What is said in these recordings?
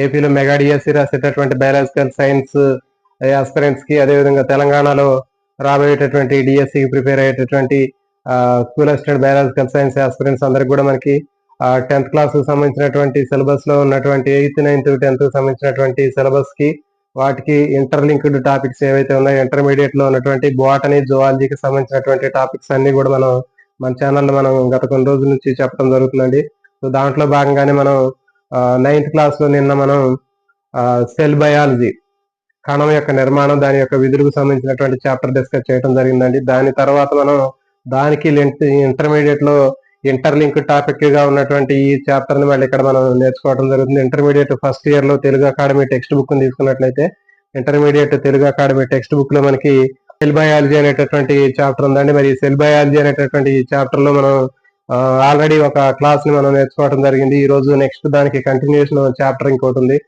ఏపీలో mega DSC రాసేటటువంటి biological science aspirants కి, అదేవిధంగా తెలంగాణలో రాబోయేటటువంటి డిఎస్సికి ప్రిపేర్ అయ్యేటటువంటి school assistant biological science aspirants అందరికి కూడా మనకి 10th క్లాస్ సంబంధించినటువంటి సిలబస్ లో ఉన్నటువంటి 8th, 9th, 10th సంబంధించినటువంటి సిలబస్ కి, వాటికి ఇంటర్లింక్డ్ టాపిక్స్ ఏవైతే ఉన్నాయో, ఇంటర్మీడియట్ లో ఉన్నటువంటి బాటనీ, జువాలజీకి సంబంధించినటువంటి టాపిక్స్ అన్ని కూడా మన ఛానల్లో మనం గత కొన్ని రోజుల నుంచి చెప్పడం జరుగుతుందండి. సో దాంట్లో భాగంగానే మనం 9th క్లాస్ లో నిన్న మనం సెల్ బయాలజీ, కణం యొక్క నిర్మాణం, దాని యొక్క విధులకు సంబంధించినటువంటి చాప్టర్ డిస్కస్ చేయడం జరిగిందండి. దాని తర్వాత మనం దానికి ఇంటర్మీడియట్ లో ఇంటర్లింక్ టాపిక్ గా ఉన్నటువంటి ఈ చాప్టర్ ని మళ్ళీ ఇక్కడ మనం నేర్చుకోవడం జరుగుతుంది. ఇంటర్మీడియట్ ఫస్ట్ ఇయర్ లో తెలుగు అకాడమీ టెక్స్ట్ బుక్ తీసుకున్నట్లయితే, intermediate Telugu academy text book లో మనకి సెల్ బయాలజీ అనేటటువంటి చాప్టర్ ఉందండి. మరి సెల్ బయాలజీ అనేటటువంటి చాప్టర్ లో మనం ఆల్రెడీ ఒక క్లాస్ ని మనం నేర్చుకోవడం జరిగింది. ఈ రోజు నెక్స్ట్ దానికి కంటిన్యూషన్ చాప్టర్ ఇంకోటి ఉంది.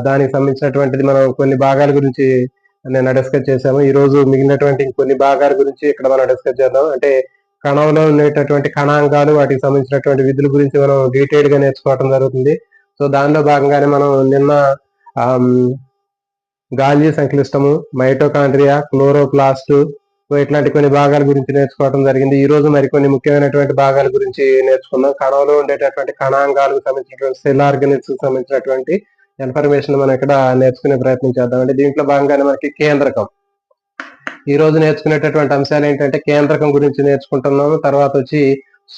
దానికి సంబంధించినటువంటిది మనం కొన్ని భాగాల గురించి నేను డిస్కస్ చేశాము. ఈ రోజు మిగిలినటువంటి కొన్ని భాగాల గురించి ఇక్కడ మనం డిస్కస్ చేద్దాం. అంటే కణంలో ఉండేటటువంటి కణాంగాలు, వాటికి సంబంధించినటువంటి విధుల గురించి మనం డీటెయిల్ గా నేర్చుకోవడం జరుగుతుంది. సో దానిలో భాగంగానే మనం నిన్న గాల్జీ సంక్లిష్టము, మైటోకాండ్రియా, క్లోరోప్లాస్ట్, ఇట్లాంటి కొన్ని భాగాల గురించి నేర్చుకోవడం జరిగింది. ఈ రోజు మరికొన్ని ముఖ్యమైనటువంటి భాగాల గురించి నేర్చుకుందాం. కణంలో ఉండేటటువంటి కణాంగాలకు సంబంధించినటువంటి సెల్ ఆర్గనిల్స్ సంబంధించినటువంటి ఇన్ఫర్మేషన్ మనం ఇక్కడ నేర్చుకునే ప్రయత్నం చేద్దామండి. దీంట్లో భాగంగానే మనకి కేంద్రకం, ఈ రోజు నేర్చుకునేటటువంటి అంశాలు ఏంటంటే కేంద్రకం గురించి నేర్చుకుంటున్నాము. తర్వాత వచ్చి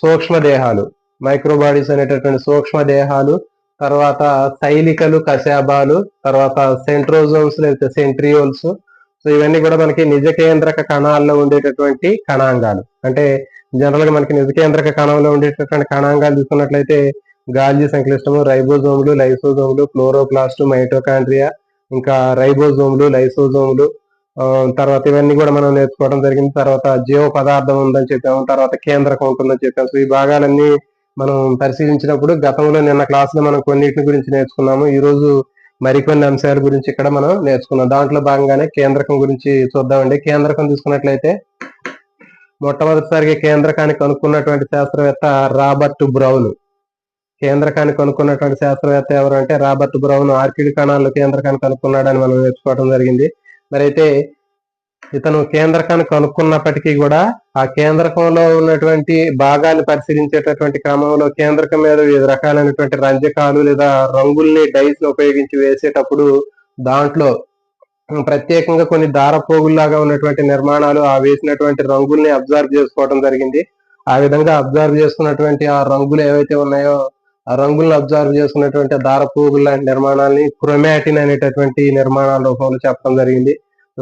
సూక్ష్మ దేహాలు, మైక్రోబాడీస్ అనేటటువంటి సూక్ష్మ దేహాలు, తర్వాత శైలికలు, కశాబాలు, తర్వాత సెంట్రోజోమ్స్ లేదా సెంట్రియోల్స్. సో ఇవన్నీ కూడా మనకి నిజ కేంద్రక కణాల్లో ఉండేటటువంటి కణాంగాలు. అంటే జనరల్ గా మనకి నిజ కేంద్రక కణంలో ఉండేటటువంటి కణాంగాలు తీసుకున్నట్లయితే గాల్జీ సంక్లిష్టము, రైబోజోములు, లైసోజోములు, క్లోరోప్లాస్ట్, మైటోకాండ్రియా, ఇంకా రైబోజోములు, లైసోజోములు, తర్వాత ఇవన్నీ కూడా మనం నేర్చుకోవడం జరిగింది. తర్వాత జీవ పదార్థం ఉందని చెప్పాము, తర్వాత కేంద్రకం ఉంటుందని చెప్పాము. సో ఈ భాగాలన్నీ మనం పరిశీలించినప్పుడు గతంలో నిన్న క్లాస్ లో మనం కొన్నిటి గురించి నేర్చుకున్నాము. ఈ రోజు మరికొన్ని అంశాల గురించి ఇక్కడ మనం నేర్చుకున్నాం. దాంట్లో భాగంగానే కేంద్రకం గురించి చూద్దామండి. కేంద్రకం తీసుకున్నట్లయితే మొట్టమొదటిసారిగా కేంద్రకాన్ని కనుక్కున్నటువంటి శాస్త్రవేత్త రాబర్ట్ బ్రౌన్. కేంద్రకాన్ని కనుక్కున్నటువంటి శాస్త్రవేత్త ఎవరు అంటే రాబర్ట్ బ్రౌన్. ఆర్కిడ్ కణాల్లో కేంద్రకాన్ని కనుక్కున్నాడని మనం నేర్చుకోవడం జరిగింది. మరి అయితే ఇతను కేంద్రకాన్ని కనుక్కున్నప్పటికీ కూడా ఆ కేంద్రకంలో ఉన్నటువంటి భాగాన్ని పరిశీలించేటటువంటి క్రమంలో కేంద్రకం మీద వివిధ రకాలైనటువంటి రంజకాలు లేదా రంగుల్ని డైస్ ఉపయోగించి వేసేటప్పుడు దాంట్లో ప్రత్యేకంగా కొన్ని దారపోగుల్లాగా ఉన్నటువంటి నిర్మాణాలు ఆ వేసినటువంటి రంగుల్ని అబ్జర్వ్ చేసుకోవడం జరిగింది. ఆ విధంగా అబ్జర్వ్ చేసుకున్నటువంటి ఆ రంగులు ఏవైతే ఉన్నాయో ఆ రంగులను అబ్జర్వ్ చేసుకున్నటువంటి దారపోగుల నిర్మాణాలని క్రోమాటిన్ అనేటటువంటి నిర్మాణాల రూపంలో చెప్పడం జరిగింది.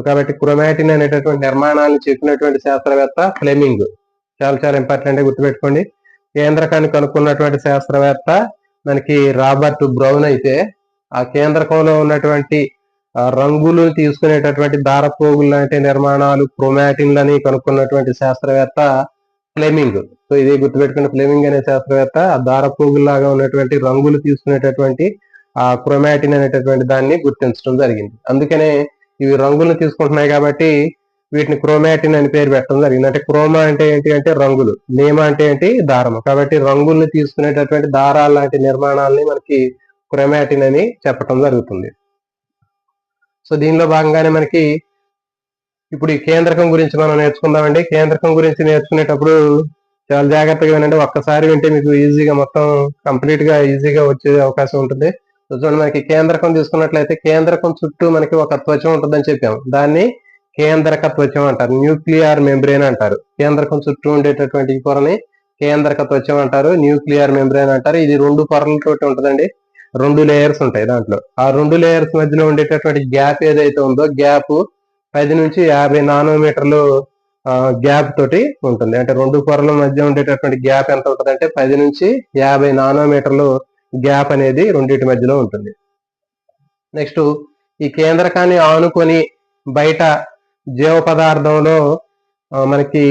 కాబట్టి క్రోమాటిన్ అనేటటువంటి నిర్మాణాలను చెప్పినటువంటి శాస్త్రవేత్త ఫ్లెమింగ్. చాలా చాలా ఇంపార్టెంట్ గా గుర్తుపెట్టుకోండి. కేంద్రకాన్ని కనుక్కున్నటువంటి శాస్త్రవేత్త మనకి రాబర్ట్ బ్రౌన్ అయితే, ఆ కేంద్రకంలో ఉన్నటువంటి రంగులు తీసుకునేటటువంటి దారపోగులు లాంటి నిర్మాణాలు క్రోమాటిన్లని కనుక్కున్నటువంటి శాస్త్రవేత్త ఫ్లెమింగ్. సో ఇది గుర్తుపెట్టుకుని, ఫ్లెమింగ్ అనే శాస్త్రవేత్త ఆ దారపోగుల్లాగా ఉన్నటువంటి రంగులు తీసుకునేటటువంటి ఆ క్రోమాటిన్ అనేటటువంటి దాన్ని గుర్తించడం జరిగింది. అందుకనే ఇవి రంగులను తీసుకుంటున్నాయి కాబట్టి వీటిని క్రోమాటిన్ అని పేరు పెట్టడం జరిగింది. అంటే క్రోమా అంటే ఏంటి అంటే రంగులు, నేమ అంటే ఏంటి దారము. కాబట్టి రంగుల్ని తీసుకునేటటువంటి దారాల లాంటి నిర్మాణాలని మనకి క్రోమాటిన్ అని చెప్పడం జరుగుతుంది. సో దీనిలో భాగంగానే మనకి ఇప్పుడు ఈ కేంద్రకం గురించి మనం నేర్చుకుందామండి. కేంద్రకం గురించి నేర్చుకునేటప్పుడు చాలా జాగ్రత్తగా వినండి. ఒక్కసారి వింటే మీకు ఈజీగా మొత్తం కంప్లీట్ గా ఈజీగా వచ్చే అవకాశం ఉంటుంది. చూడండి, మనకి కేంద్రకం తీసుకున్నట్లయితే కేంద్రకం చుట్టూ మనకి ఒక త్వచం ఉంటుందని చెప్పాము. దాన్ని కేంద్రక త్వచం అంటారు, న్యూక్లియర్ మెంబ్రేన్ అంటారు. కేంద్రకం చుట్టూ ఉండేటటువంటి ఈ పొరని కేంద్రక త్వచం అంటారు, న్యూక్లియర్ మెంబ్రేన్ అంటారు. ఇది 2 పొరలతోటి ఉంటుందండి. 2 లేయర్స్ ఉంటాయి దాంట్లో. ఆ 2 లేయర్స్ మధ్యలో ఉండేటటువంటి గ్యాప్ ఏదైతే ఉందో గ్యాప్ 10 నుంచి 50 నానోమీటర్లు గ్యాప్ తోటి ఉంటుంది. అంటే 2 పొరల మధ్య ఉండేటటువంటి గ్యాప్ ఎంత ఉంటుంది అంటే 10 నుంచి 50 నానోమీటర్లు గ్యాప్ అనేది రెండింటి మధ్యలో ఉంటుంది. నెక్స్ట్, ఈ కేంద్రకాన్ని ఆనుకొని బయట జీవ పదార్థంలో మనకి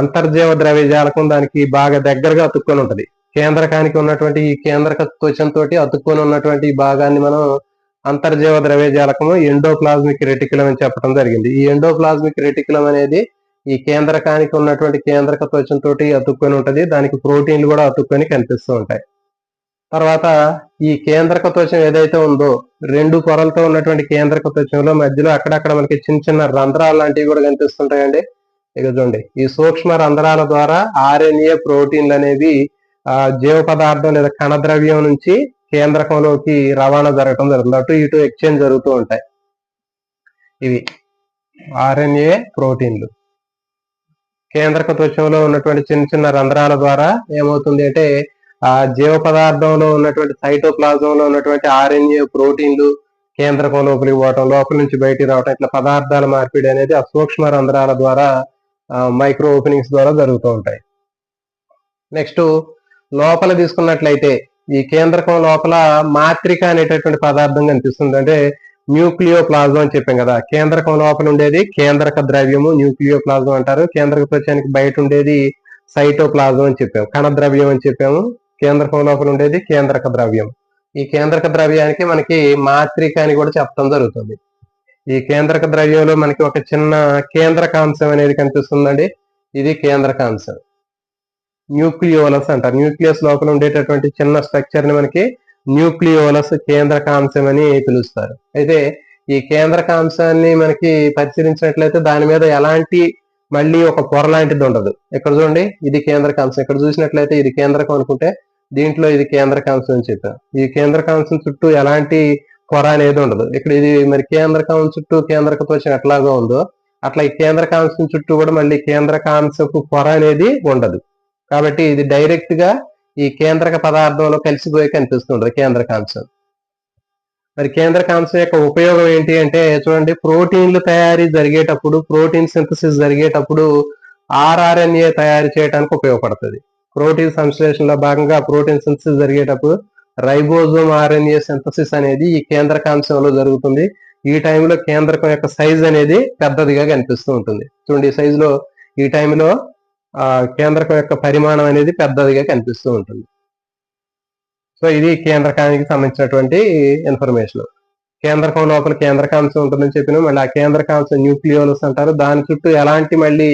అంతర్జీవ ద్రవ్యజాలకం దానికి బాగా దగ్గరగా అతుక్కొని ఉంటది. కేంద్రకానికి ఉన్నటువంటి ఈ కేంద్రక త్వచంతో అతుక్కొని ఉన్నటువంటి ఈ భాగాన్ని మనం అంతర్జీవ ద్రవ్యజాలకము, ఎండోప్లాజ్మిక్ రెటిక్యులం అని చెప్పడం జరిగింది. ఈ ఎండోప్లాజ్మిక్ రెటిక్యులం అనేది ఈ కేంద్రకానికి ఉన్నటువంటి కేంద్రక త్వచంతో అతుక్కొని ఉంటది. దానికి ప్రోటీన్లు కూడా అతుక్కొని కనిపిస్తూ ఉంటాయి. తర్వాత ఈ కేంద్రక త్వచం ఏదైతే ఉందో, రెండు పొరలతో ఉన్నటువంటి కేంద్రక త్వచంలో మధ్యలో అక్కడక్కడ మనకి చిన్న చిన్న రంధ్రాలు లాంటివి కూడా కనిపిస్తుంటాయండి. ఇక చూడండి, ఈ సూక్ష్మ రంధ్రాల ద్వారా ఆర్ఎన్ఏ ప్రోటీన్లు అనేవి జీవ పదార్థం లేదా కణద్రవ్యం నుంచి కేంద్రకంలోకి రవాణా జరగడం జరుగుతుంది. అటు ఇటు ఎక్స్చేంజ్ జరుగుతూ ఉంటాయి. ఇవి ఆర్ఎన్ఏ ప్రోటీన్లు కేంద్రక త్వచంలో ఉన్నటువంటి చిన్న చిన్న రంధ్రాల ద్వారా ఏమవుతుంది అంటే ఆ జీవ పదార్థంలో ఉన్నటువంటి సైటోప్లాజంలో ఉన్నటువంటి ఆర్ఎన్ఏ ప్రోటీన్లు కేంద్రకం లోపలికి పోవటం, లోపల నుంచి బయటికి రావటం, ఇట్లా పదార్థాల మార్పిడి అనేది ఆ సూక్ష్మ రంధ్రాల ద్వారా మైక్రో ఓపెనింగ్స్ ద్వారా జరుగుతూ ఉంటాయి. నెక్స్ట్ లోపల తీసుకున్నట్లయితే ఈ కేంద్రకం లోపల మాత్రిక అనేటటువంటి పదార్థం కనిపిస్తుంది. అంటే న్యూక్లియోప్లాజం అని చెప్పాం కదా. కేంద్రకం లోపల ఉండేది కేంద్రక ద్రవ్యము, న్యూక్లియోప్లాజం అంటారు. కేంద్రక త్వచానికి బయట ఉండేది సైటోప్లాజం అని చెప్పాము, కణ ద్రవ్యం అని చెప్పాము. కేంద్రకం లోపల ఉండేది కేంద్రక ద్రవ్యం. ఈ కేంద్రక ద్రవ్యానికి మనకి మాత్రిక అని కూడా చెప్పడం జరుగుతుంది. ఈ కేంద్రక ద్రవ్యంలో మనకి ఒక చిన్న కేంద్రకాంశం అనేది కనిపిస్తుందండి. ఇది కేంద్రకాంశం, న్యూక్లియోలస్ అంటారు. న్యూక్లియస్ లోపల ఉండేటటువంటి చిన్న స్ట్రక్చర్ ని మనకి న్యూక్లియోలస్ కేంద్రకాంశం అని పిలుస్తారు. అయితే ఈ కేంద్రకాంశాన్ని మనకి పరిశీలించినట్లయితే దాని మీద ఎలాంటి మళ్ళీ ఒక పొర లాంటిది ఉండదు. ఇక్కడ చూడండి, ఇది కేంద్రకాంశం. ఇక్కడ చూసినట్లయితే ఇది కేంద్రకం అనుకుంటే దీంట్లో ఇది కేంద్రకాంశం అని చెప్పాం. ఈ కేంద్రకాంశం చుట్టూ ఎలాంటి పొర అనేది ఉండదు. ఇక్కడ ఇది మరి కేంద్రకం చుట్టూ కేంద్రక త్వచం ఎట్లాగా ఉందో అట్లా ఈ కేంద్రకాంశం చుట్టూ కూడా మళ్ళీ కేంద్రకాంశపు పొర అనేది ఉండదు. కాబట్టి ఇది డైరెక్ట్ గా ఈ కేంద్రక పదార్థంలో కలిసిపోయి కనిపిస్తుంటది కేంద్రకాంశం. మరి కేంద్రకాంశం యొక్క ఉపయోగం ఏంటి అంటే చూడండి, ప్రోటీన్లు తయారీ జరిగేటప్పుడు, ప్రోటీన్ సింథసిస్ జరిగేటప్పుడు ఆర్ఆర్ఎన్ఏ తయారు చేయడానికి ఉపయోగపడుతుంది. ప్రోటీన్ సంశ్లేషణలో భాగంగా ప్రోటీన్ సింథసిస్ జరిగేటప్పుడు రైబోజోమ్ ఆర్ఎన్ఏ సింథసిస్ అనేది ఈ కేంద్రకాంశంలో జరుగుతుంది. ఈ టైంలో కేంద్రకం యొక్క సైజ్ అనేది పెద్దదిగా కనిపిస్తూ ఉంటుంది. చూడండి, ఈ సైజులో ఈ టైంలో కేంద్రకం యొక్క పరిమాణం అనేది పెద్దదిగా కనిపిస్తూ ఉంటుంది. సో ఇది కేంద్రకానికి సంబంధించినటువంటి ఇన్ఫర్మేషన్. కేంద్రకం లోపల కేంద్రకాంశం ఉంటుందని చెప్పిన మళ్ళీ ఆ కేంద్రకాంశం న్యూక్లియోలస్ అంటారు. దాని చుట్టూ ఎలాంటి మళ్ళీ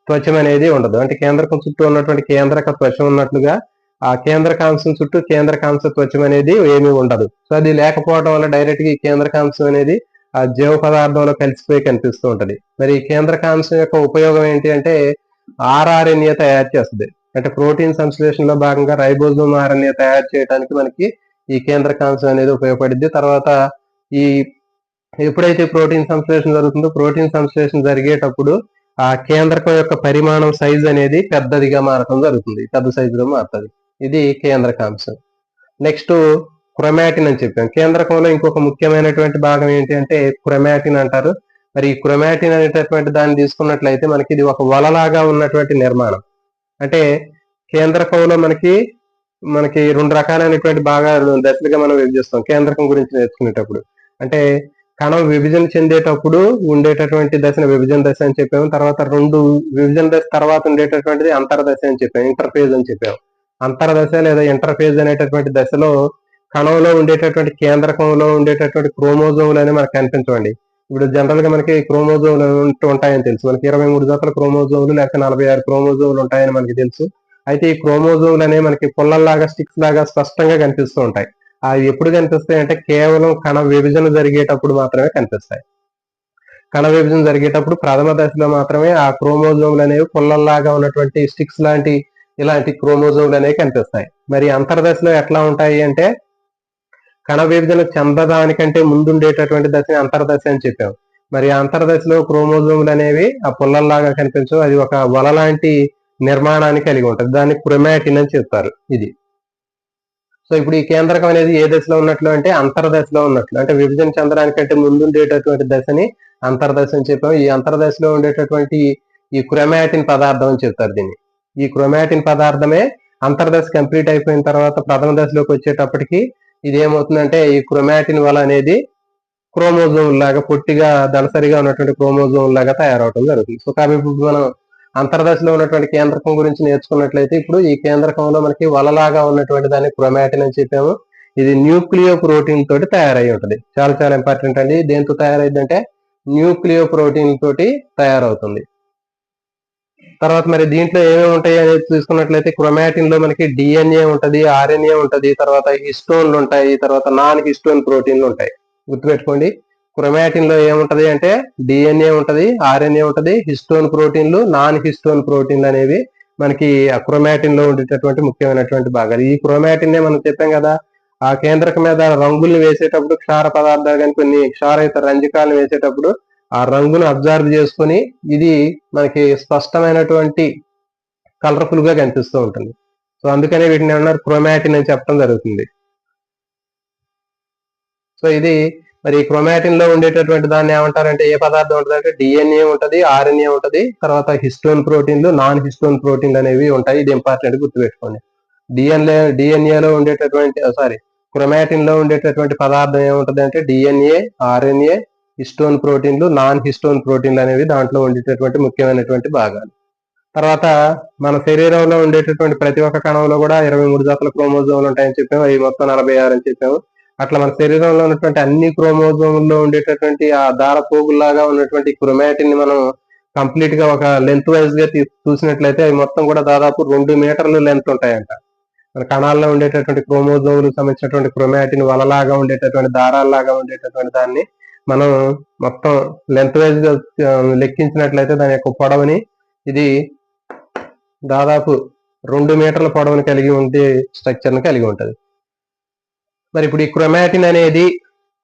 త్వచం అనేది ఉండదు. అంటే కేంద్రకం చుట్టూ ఉన్నటువంటి కేంద్రక త్వచం ఉన్నట్లుగా ఆ కేంద్రకాంశం చుట్టూ కేంద్రకాంశ త్వచం అనేది ఏమీ ఉండదు. సో అది లేకపోవడం వల్ల డైరెక్ట్ గా ఈ కేంద్రకాంశం అనేది ఆ జీవ పదార్థంలో కలిసిపోయి కనిపిస్తూ ఉంటది. మరి ఈ కేంద్రకాంశం యొక్క ఉపయోగం ఏంటి అంటే ఆర్ఆర్ఎన్ఏ తయారు చేస్తుంది. అంటే ప్రోటీన్ సంశ్లేషణలో భాగంగా రైబోజోమ్ ఆర్ఎన్ఏ తయారు చేయడానికి మనకి ఈ కేంద్రకాంశం అనేది ఉపయోగపడింది. తర్వాత ఈ ఎప్పుడైతే ప్రోటీన్ సంశ్లేషణ జరుగుతుందో ప్రోటీన్ సంశ్లేషణ జరిగేటప్పుడు ఆ కేంద్రకం యొక్క పరిమాణం సైజ్ అనేది పెద్దదిగా మారటం జరుగుతుంది, పెద్ద సైజులో మారుతుంది. ఇది కేంద్రకాంశం. నెక్స్ట్ క్రొమాటిన్ అని చెప్పాం. కేంద్రకంలో ఇంకొక ముఖ్యమైనటువంటి భాగం ఏంటి అంటే క్రొమాటిన్ అంటారు. మరి ఈ క్రొమాటిన్ అనేటటువంటి దాన్ని తీసుకున్నట్లయితే మనకి ఇది ఒక వలలాగా ఉన్నటువంటి నిర్మాణం. అంటే కేంద్రకంలో మనకి రెండు రకాలైనటువంటి భాగాలు దశలుగా మనం విభజిస్తాం కేంద్రకం గురించి నేర్చుకునేటప్పుడు. అంటే కణం విభజన చెందేటప్పుడు ఉండేటటువంటి దశను విభజన దశ అని చెప్పాము. తర్వాత రెండు విభజన దశ తర్వాత ఉండేటటువంటిది అంతర్దశ అని చెప్పాము, ఇంటర్ఫేజ్ అని చెప్పాము. అంతర్దశ లేదా ఇంటర్ఫేజ్ అనేటటువంటి దశలో కణంలో ఉండేటటువంటి కేంద్రకంలో ఉండేటటువంటి క్రోమోజోములు అని మనకు కనిపించవండి. ఇప్పుడు జనరల్ గా మనకి క్రోమోజోములు ఉంటాయని తెలుసు. మనకి 23 జతల క్రోమోజోములు లేకపోతే 46 క్రోమోజోములు ఉంటాయని మనకి తెలుసు. అయితే ఈ క్రోమోజోములు అనేవి మనకి పుల్లల్లాగా స్టిక్స్ లాగా స్పష్టంగా కనిపిస్తూ ఉంటాయి. అవి ఎప్పుడు కనిపిస్తాయి అంటే కేవలం కణ విభజన జరిగేటప్పుడు మాత్రమే కనిపిస్తాయి. కణ విభజన జరిగేటప్పుడు ప్రథమ దశలో మాత్రమే ఆ క్రోమోజోములు అనేవి పుల్లల్లాగా ఉన్నటువంటి స్టిక్స్ లాంటి ఇలాంటి క్రోమోజోములు అనేవి కనిపిస్తాయి. మరి అంతర్దశలో ఎట్లా ఉంటాయి అంటే కణ విభజన చెందడానికంటే ముందుండేటటువంటి దశని అంతర్దశ అని చెప్పాం. మరి అంతర్దశలో క్రోమోజోములు అనేవి ఆ పుల్లల్లాగా కనిపించవు. అది ఒక వల లాంటి నిర్మాణాన్ని కలిగి ఉంటుంది. దాన్ని క్రొమాటిన్ అని చెప్తారు. ఇది సో ఇప్పుడు ఈ కేంద్రకం అనేది ఏ దశలో ఉన్నట్లు అంటే అంతర్దశలో ఉన్నట్లు. అంటే విభజన చెందడానికంటే ముందుండేటటువంటి దశని అంతర్దశ అని చెప్పాం. ఈ అంతర్దశలో ఉండేటటువంటి ఈ క్రొమాటిన్ పదార్థం అని చెప్తారు దీన్ని. ఈ క్రొమాటిన్ పదార్థమే అంతర్దశ కంప్లీట్ అయిపోయిన తర్వాత ప్రథమ దశలోకి వచ్చేటప్పటికి ఇది ఏమవుతుందంటే ఈ క్రొమాటిన్ వల అనేది క్రోమోజోమ్ లాగా పొట్టిగా దళసరిగా ఉన్నటువంటి క్రోమోజోమ్ లాగా తయారవడం జరుగుతుంది. సో కాబట్టి ఇప్పుడు మనం అంతర్దశలో ఉన్నటువంటి కేంద్రకం గురించి నేర్చుకున్నట్లయితే ఇప్పుడు ఈ కేంద్రకంలో మనకి వలలాగా ఉన్నటువంటి దాన్ని క్రొమాటిన్ అని చెప్పాము. ఇది న్యూక్లియో ప్రోటీన్ తోటి తయారై ఉంటుంది. చాలా చాలా ఇంపార్టెంట్ అండి. దేంతో తయారైందంటే న్యూక్లియో ప్రోటీన్ తోటి తయారవుతుంది. తర్వాత మరి దీంట్లో ఏమేమి ఉంటాయి అనేది చూసుకున్నట్లయితే క్రోమాటిన్ లో మనకి డిఎన్ఏ ఉంటది, ఆర్ఎన్ఏ ఉంటది, తర్వాత హిస్టోన్లు ఉంటాయి, తర్వాత నాన్ హిస్టోన్ ప్రోటీన్లు ఉంటాయి. గుర్తుపెట్టుకోండి, క్రోమాటిన్ లో ఏముంటది అంటే డిఎన్ఏ ఉంటది, ఆర్ఎన్ఏ ఉంటది, హిస్టోన్ ప్రోటీన్లు, నాన్ హిస్టోన్ ప్రోటీన్లు అనేవి మనకి ఆ క్రోమాటిన్ లో ఉండేటటువంటి ముఖ్యమైనటువంటి భాగాలు. ఈ క్రోమాటిన్ మనం చెప్పాం కదా, ఆ కేంద్రక మీద రంగుల్ని వేసేటప్పుడు క్షార పదార్థాలు కానీ కొన్ని క్షారయుత రంజకాలను వేసేటప్పుడు ఆ రంగును అబ్జర్వ్ చేసుకుని ఇది మనకి స్పష్టమైనటువంటి కలర్ఫుల్ గా కనిపిస్తూ ఉంటుంది. సో అందుకనే వీటిని ఏమన్నారు, క్రోమాటిన్ అని చెప్పడం జరుగుతుంది. సో ఇది మరి క్రోమాటిన్ లో ఉండేటటువంటి దాన్ని ఏమంటారంటే, ఏ పదార్థం ఉంటుంది అంటే డిఎన్ఏ ఉంటది, ఆర్ఎన్ఏ ఉంటది, తర్వాత హిస్టోన్ ప్రోటీన్లు, నాన్ హిస్టోన్ ప్రోటీన్లు అనేవి ఉంటాయి. ఇది ఇంపార్టెంట్ గుర్తుపెట్టుకోండి. డిఎన్ఏలో ఉండేటటువంటి క్రోమాటిన్ లో ఉండేటటువంటి పదార్థం ఏముంటది అంటే డిఎన్ఏ, ఆర్ఎన్ఏ, హిస్టోన్ ప్రోటీన్లు, నాన్ హిస్టోన్ ప్రోటీన్లు అనేవి దాంట్లో ఉండేటటువంటి ముఖ్యమైనటువంటి భాగాలు. తర్వాత మన శరీరంలో ఉండేటటువంటి ప్రతి ఒక్క కణంలో కూడా 23 జతల క్రోమోజోములు ఉంటాయని చెప్పాము, అవి మొత్తం 46 అని చెప్పాము. అట్లా మన శరీరంలో ఉన్నటువంటి అన్ని క్రోమోజోముల్లో ఉండేటటువంటి ఆ దారపోగుల్లాగా ఉన్నటువంటి క్రోమాటిన్ ని మనం కంప్లీట్ గా ఒక లెంత్ వైజ్ గా చూసినట్లయితే అవి మొత్తం కూడా దాదాపు 2 మీటర్లు లెంత్ ఉంటాయంట. మన కణాల్లో ఉండేటటువంటి క్రోమోజోములకు సంబంధించినటువంటి క్రోమాటిన్ వలలాగా ఉండేటటువంటి దారాల్లాగా ఉండేటటువంటి దాన్ని మనం మొత్తం లెంత్ వైజ్ గా లెక్కించినట్లయితే దాని యొక్క పొడవుని ఇది దాదాపు 2 మీటర్ల పొడవుని కలిగి ఉండే స్ట్రక్చర్ ని కలిగి ఉంటది. మరి ఇప్పుడు ఈ క్రోమాటిన్ అనేది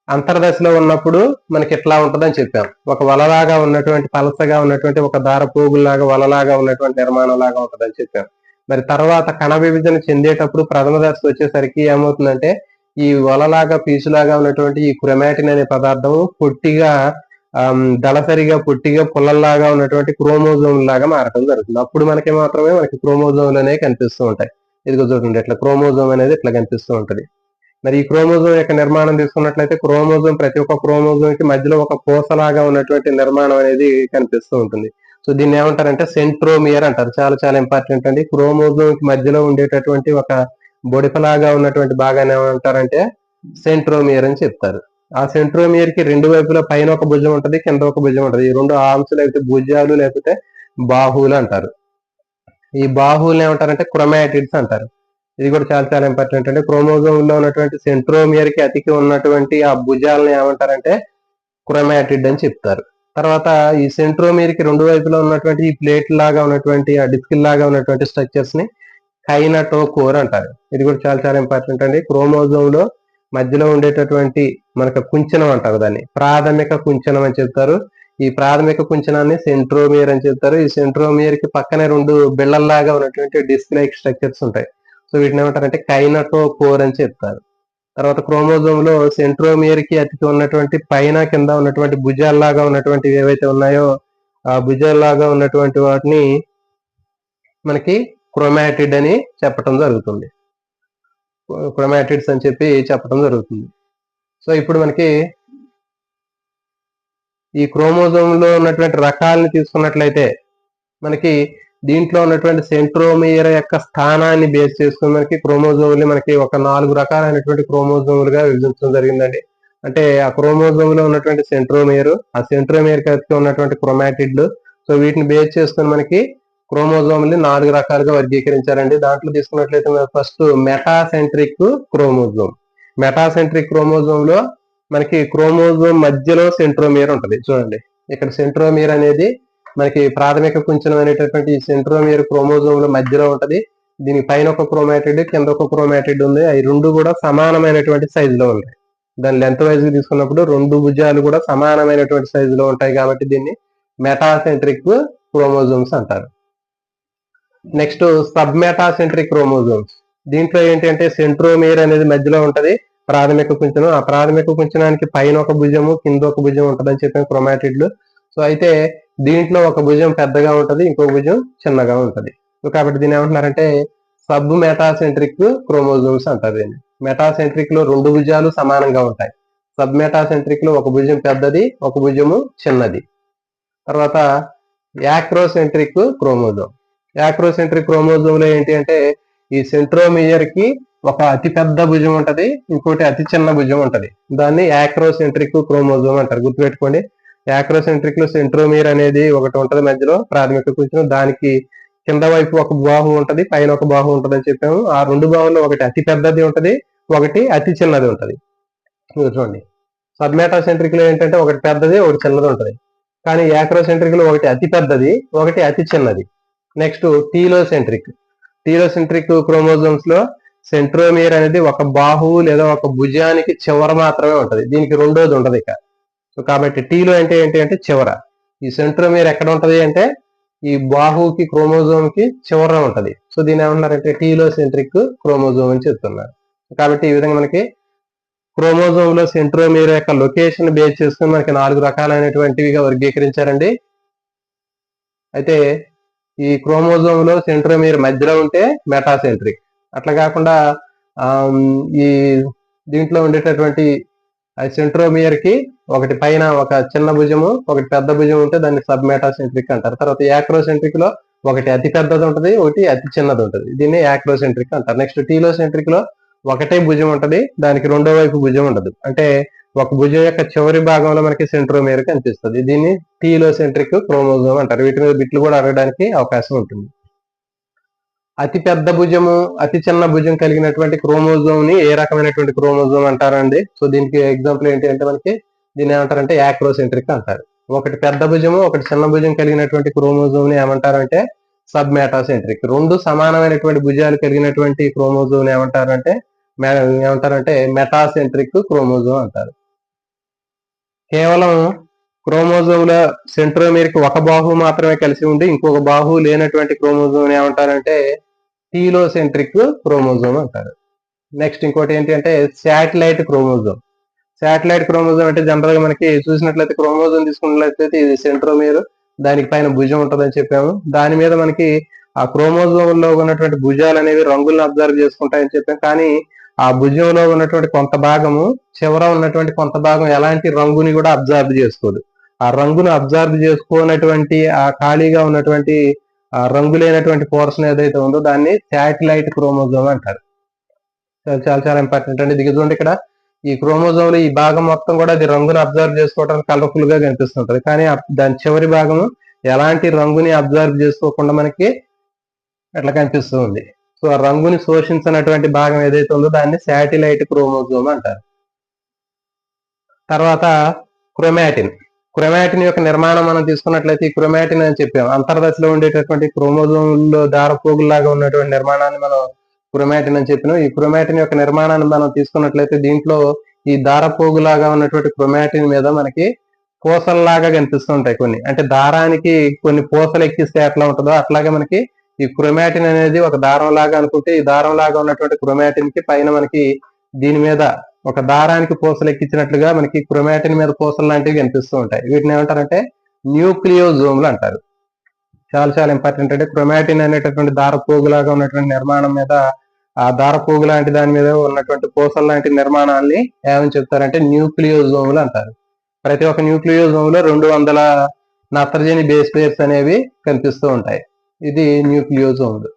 అంతర్దశలో ఉన్నప్పుడు మనకి ఎట్లా ఉంటుందని చెప్పాం. ఒక వలలాగా ఉన్నటువంటి, పలసగా ఉన్నటువంటి, ఒక దారపోగులాగా వలలాగా ఉన్నటువంటి నిర్మాణం లాగా ఉంటుందని చెప్పాం. మరి తర్వాత కణ విభజన చెందేటప్పుడు ప్రథమ దశ వచ్చేసరికి ఏమవుతుందంటే ఈ వలలాగా పీచులాగా ఉన్నటువంటి ఈ క్రోమాటిన్ అనే పదార్థం పొట్టిగా దళసరిగా పొట్టిగా పుల్లల్లాగా ఉన్నటువంటి క్రోమోజోమ్ లాగా మారటం జరుగుతుంది. అప్పుడు మనకి మాత్రమే మనకి క్రోమోజోమ్లు అనేవి కనిపిస్తూ ఉంటాయి. ఇదిగో చూడండి, ఇట్లా క్రోమోజోమ్ అనేది ఇట్లా కనిపిస్తూ ఉంటది. మరి ఈ క్రోమోజోమ్ యొక్క నిర్మాణం తీసుకున్నట్లయితే క్రోమోజోమ్ ప్రతి ఒక్క క్రోమోజోమ్ కి మధ్యలో ఒక పూసలాగా ఉన్నటువంటి నిర్మాణం అనేది కనిపిస్తూ ఉంటుంది. సో దీన్ని ఏమంటారంటే సెంట్రోమియర్ అంటారు. చాలా చాలా ఇంపార్టెంట్ అండి. క్రోమోజోమ్ కి మధ్యలో ఉండేటటువంటి ఒక బొడిపలాగా ఉన్నటువంటి భాగాన్ని ఏమంటారంటే సెంట్రోమియర్ అని చెప్తారు. ఆ సెంట్రోమియర్ కి రెండు వైపులా పైన ఒక భుజం ఉంటది, కింద ఒక భుజం ఉంటది. ఈ రెండు ఆర్మ్స్ లేకపోతే భుజాలు లేకపోతే బాహువులు అంటారు. ఈ బాహువులు ఏమంటారంటే క్రోమాటిడ్స్ అంటారు. ఇది కూడా చాలా చాలా ఇంపార్టెంట్ అండి. క్రోమోజోమ్ లో ఉన్నటువంటి సెంట్రోమియర్ కి అతికి ఉన్నటువంటి ఆ భుజాలను ఏమంటారంటే క్రోమాటిడ్ అని చెప్తారు. తర్వాత ఈ సెంట్రోమియర్ కి రెండు వైపులా ఉన్నటువంటి ఈ ప్లేట్ లాగా ఉన్నటువంటి ఆ డిస్క్ లాగా ఉన్నటువంటి స్ట్రక్చర్స్ ని కైనటోకోర్ అంటారు. ఇది కూడా చాలా చాలా ఇంపార్టెంట్ అండి. క్రోమోజోమ్ లో మధ్యలో ఉండేటటువంటి మనకు కుంచనం అంటారు, దాన్ని ప్రాథమిక కుంచనం అని చెప్తారు. ఈ ప్రాథమిక కుంచనాన్ని సెంట్రోమియర్ అని చెప్తారు. ఈ సెంట్రోమియర్ కి పక్కనే రెండు బిళ్ళల్లాగా ఉన్నటువంటి డిస్క్ లైక్ స్ట్రక్చర్స్ ఉంటాయి. సో వీటిని ఏమంటారంటే కైనటోకోర్ అని చెప్తారు. తర్వాత క్రోమోజోమ్ లో సెంట్రోమియర్ కి అతికి ఉన్నటువంటి పైన కింద ఉన్నటువంటి భుజాల్లాగా ఉన్నటువంటి ఏవైతే ఉన్నాయో ఆ భుజాల్లాగా ఉన్నటువంటి వాటిని మనకి క్రోమాటిడ్ అని చెప్పడం జరుగుతుంది. క్రోమాటిడ్స్ అని చెప్పి చెప్పడం జరుగుతుంది. సో ఇప్పుడు మనకి ఈ క్రోమోజోమ్ లో ఉన్నటువంటి రకాలని తీసుకున్నట్లయితే మనకి దీంట్లో ఉన్నటువంటి సెంట్రోమియర్ యొక్క స్థానాన్ని బేస్ చేసుకుని మనకి క్రోమోజోమ్ని మనకి ఒక 4 రకాలైనటువంటి క్రోమోజోములుగా విభజించడం జరిగిందండి. అంటే ఆ క్రోమోజోమ్ లో ఉన్నటువంటి సెంట్రోమియర్, ఆ సెంట్రోమియర్ కి ఉన్నటువంటి క్రోమాటిడ్లు, సో వీటిని బేస్ చేసుకుని మనకి క్రోమోజోమ్ని 4 రకాలుగా వర్గీకరించారండి. దాంట్లో తీసుకున్నట్లయితే first metacentric chromosome. Metacentric chromosome లో మనకి క్రోమోజోమ్ మధ్యలో సెంట్రోమియర్ ఉంటుంది. చూడండి, ఇక్కడ సెంట్రోమియర్ అనేది మనకి ప్రాథమిక కుంచనం అనేటటువంటి సెంట్రోమియర్ క్రోమోజోమ్ లో మధ్యలో ఉంటది. దీని పైన ఒక క్రోమాటిడ్, కింద ఒక క్రోమాటిడ్ ఉంది. అవి రెండు కూడా సమానమైనటువంటి సైజులో ఉంటాయి. దాని లెంత్ వైజ్ గా తీసుకున్నప్పుడు రెండు భుజాలు కూడా సమానమైనటువంటి సైజులో ఉంటాయి కాబట్టి దీన్ని మెటాసెంట్రిక్ క్రోమోజోమ్స్ అంటారు. Next sub metacentric chromosomes. దీంట్లో ఏంటంటే సెంట్రోమియర్ అనేది మధ్యలో ఉంటది, ప్రాథమిక కుంచనం. ఆ ప్రాథమిక కుంచనానికి పైన ఒక భుజము, కింద ఒక భుజం ఉంటదని చెప్పిన క్రోమాటిడ్లు. సో అయితే దీంట్లో ఒక భుజం పెద్దగా ఉంటది, ఇంకొక భుజం చిన్నగా ఉంటది. సో కాబట్టి దీన్ని ఏమంటున్నారంటే సబ్ మెటాసెంట్రిక్ క్రోమోజోమ్స్ అంటారు. దీన్ని మెటాసెంట్రిక్ లో రెండు భుజాలు సమానంగా ఉంటాయి. సబ్ మెటాసెంట్రిక్ లో ఒక భుజం పెద్దది, ఒక భుజము చిన్నది. తర్వాత యాక్రోసెంట్రిక్ క్రోమోజోమ్. యాక్రోసెంట్రిక్ క్రోమోజోమ్ లో ఏంటి అంటే ఈ సెంట్రోమియర్ కి ఒక అతి పెద్ద భుజం ఉంటది, ఇంకోటి అతి చిన్న భుజం ఉంటది. దాన్ని యాక్రోసెంట్రిక్ క్రోమోజోమ్ అంటారు. గుర్తుపెట్టుకోండి, యాక్రోసెంట్రిక్ లో సెంట్రోమియర్ అనేది ఒకటి ఉంటది మధ్యలో ప్రాథమిక కూర్చుని, దానికి కింద వైపు ఒక బాహు ఉంటది, పైన ఒక బాహు ఉంటది అని చెప్పాము. ఆ రెండు బాహుల్లో ఒకటి అతి పెద్దది ఉంటది, ఒకటి అతి చిన్నది ఉంటది. చూడండి, సబ్మెటాసెంట్రిక్ లో ఏంటంటే ఒకటి పెద్దది ఒకటి చిన్నది ఉంటది, కానీ యాక్రోసెంట్రిక్ లో ఒకటి అతి పెద్దది ఒకటి అతి చిన్నది. నెక్స్ట్ టీలోసెంట్రిక్ క్రోమోజోమ్స్ లో సెంట్రోమియర్ అనేది ఒక బాహువు లేదా ఒక భుజానికి చివర మాత్రమే ఉంటది, దీనికి రెండోది ఉండదు ఇక. సో కాబట్టి టీలో అంటే ఏంటి అంటే చివర. ఈ సెంట్రోమియర్ ఎక్కడ ఉంటది అంటే ఈ బాహువుకి క్రోమోజోమ్ కి చివర ఉంటది. సో దీని ఏమన్నారంటే టీలోసెంట్రిక్ క్రోమోజోమ్ అని చెప్తున్నారు. కాబట్టి ఈ విధంగా మనకి క్రోమోజోమ్ లో సెంట్రోమియర్ యొక్క లొకేషన్ బేస్ చేసుకుని మనకి 4 రకాలైనటువంటివిగా వర్గీకరించారండి. అయితే ఈ క్రోమోజోమ్ లో సెంట్రోమియర్ మధ్యలో ఉంటే మెటాసెంట్రిక్. అట్లా కాకుండా ఈ దీంట్లో ఉండేటటువంటి సెంట్రోమియర్ కి ఒకటి పైన ఒక చిన్న భుజము ఒకటి పెద్ద భుజం ఉంటే దాన్ని సబ్ మెటాసెంట్రిక్ అంటారు. తర్వాత యాక్రోసెంట్రిక్ లో ఒకటి అతి పెద్దది ఉంటది, ఒకటి అతి చిన్నది ఉంటది, దీన్ని యాక్రోసెంట్రిక్ అంటారు. నెక్స్ట్ టీలోసెంట్రిక్ లో ఒకటే భుజం ఉంటది, దానికి రెండో వైపు భుజం ఉండదు, అంటే ఒక భుజం యొక్క చివరి భాగంలో మనకి సెంట్రోమియర్ కనిపిస్తుంది, దీన్ని టీలోసెంట్రిక్ క్రోమోజోమ్ అంటారు. వీటి మీద బిట్లు కూడా అడగడానికి అవకాశం ఉంటుంది. అతి పెద్ద భుజము అతి చిన్న భుజం కలిగినటువంటి క్రోమోజోమ్ ని ఏ రకమైనటువంటి క్రోమోజోమ్ అంటారండి? సో దీనికి ఎగ్జాంపుల్ ఏంటి అంటే మనకి దీన్ని ఏమంటారంటే యాక్రోసెంట్రిక్ అంటారు. ఒకటి పెద్ద భుజము ఒకటి చిన్న భుజం కలిగినటువంటి క్రోమోజోమ్ ని ఏమంటారంటే సబ్ మెటాసెంట్రిక్. రెండు సమానమైనటువంటి భుజాలు కలిగినటువంటి క్రోమోజోమ్ ఏమంటారంటే మెటాసెంట్రిక్ క్రోమోజోమ్ అంటారు. కేవలం క్రోమోజోమ్ల సెంట్రోమియర్ కి ఒక బాహు మాత్రమే కలిసి ఉండి ఇంకొక బాహు లేనటువంటి క్రోమోజోమ్ ఏమంటారంటే టీలోసెంట్రిక్ క్రోమోజోమ్ అంటారు. నెక్స్ట్ ఇంకోటి ఏంటి అంటే శాటిలైట్ క్రోమోజోమ్. శాటిలైట్ క్రోమోజోమ్ అంటే జనరల్ గా మనకి చూసినట్లయితే క్రోమోజోమ్ తీసుకున్నట్లయితే ఇది సెంట్రోమియర్, దానికి పైన భుజం ఉంటుందని చెప్పాము. దాని మీద మనకి ఆ క్రోమోజోమ్ లో ఉన్నటువంటి భుజాలు అనేవి రంగులను అబ్జర్వ్ చేసుకుంటాయని చెప్పాం. కానీ ఆ భుజంలో ఉన్నటువంటి కొంత భాగము చివర ఉన్నటువంటి కొంత భాగం ఎలాంటి రంగుని కూడా అబ్జర్వ్ చేసుకోదు. ఆ రంగును అబ్జర్వ్ చేసుకోనటువంటి ఆ ఖాళీగా ఉన్నటువంటి ఆ రంగు లేనటువంటి పోర్షన్ ఏదైతే ఉందో దాన్ని శాటిలైట్ క్రోమోజోమ్ అంటారు. చాలా చాలా ఇంపార్టెంట్ అండి. ఇది చూడండి, ఇక్కడ ఈ క్రోమోజోమ్ లో ఈ భాగం మొత్తం కూడా అది రంగును అబ్జర్వ్ చేసుకోవడానికి కలర్ఫుల్ గా కనిపిస్తుంటది, కానీ దాని చివరి భాగము ఎలాంటి రంగుని అబ్జర్వ్ చేసుకోకుండా మనకి ఎట్లా కనిపిస్తూ ఉంది. సో ఆ రంగుని శోషించినటువంటి భాగం ఏదైతే ఉందో దాన్ని శాటిలైట్ క్రోమోజోమ్ అంటారు. తర్వాత క్రోమాటిన్ యొక్క నిర్మాణం మనం తీసుకున్నట్లయితే ఈ క్రోమాటిన్ అని చెప్పాం, అంతర్దశలో ఉండేటటువంటి క్రోమోజోమ్లో దారపోగుల్లాగా ఉన్నటువంటి నిర్మాణాన్ని మనం క్రోమాటిన్ అని చెప్పినాం. ఈ క్రోమాటిన్ యొక్క నిర్మాణాన్ని మనం తీసుకున్నట్లయితే దీంట్లో ఈ దారపోగులాగా ఉన్నటువంటి క్రోమాటిన్ మీద మనకి పూసల్లాగా కనిపిస్తుంటాయి కొన్ని, అంటే దారానికి కొన్ని పూసలు ఎక్కిస్తే ఎట్లా ఉంటుందో అట్లాగే మనకి ఈ క్రోమాటిన్ అనేది ఒక దారం లాగా అనుకుంటే ఈ దారం లాగా ఉన్నటువంటి క్రోమాటిన్ కి పైన మనకి దీని మీద ఒక దారానికి పూసలు ఎక్కించినట్లుగా మనకి క్రోమాటిన్ మీద పూసలు లాంటివి కనిపిస్తూ ఉంటాయి. వీటిని ఏమంటారంటే న్యూక్లియోజోమ్లు అంటారు. చాలా చాలా ఇంపార్టెంట్. అంటే క్రోమాటిన్ అనేటటువంటి దారపోగులాగా ఉన్నటువంటి నిర్మాణం మీద ఆ దారపోగు లాంటి దాని మీద ఉన్నటువంటి పూసల లాంటి నిర్మాణాన్ని ఏమని చెప్తారంటే న్యూక్లియోజోమ్లు అంటారు. ప్రతి ఒక్క న్యూక్లియోజోమ్ లో 200 నత్రజని బేస్ పేర్స్ అనేవి కనిపిస్తూ ఉంటాయి. ఇది న్యూక్లియోజోమ్లు.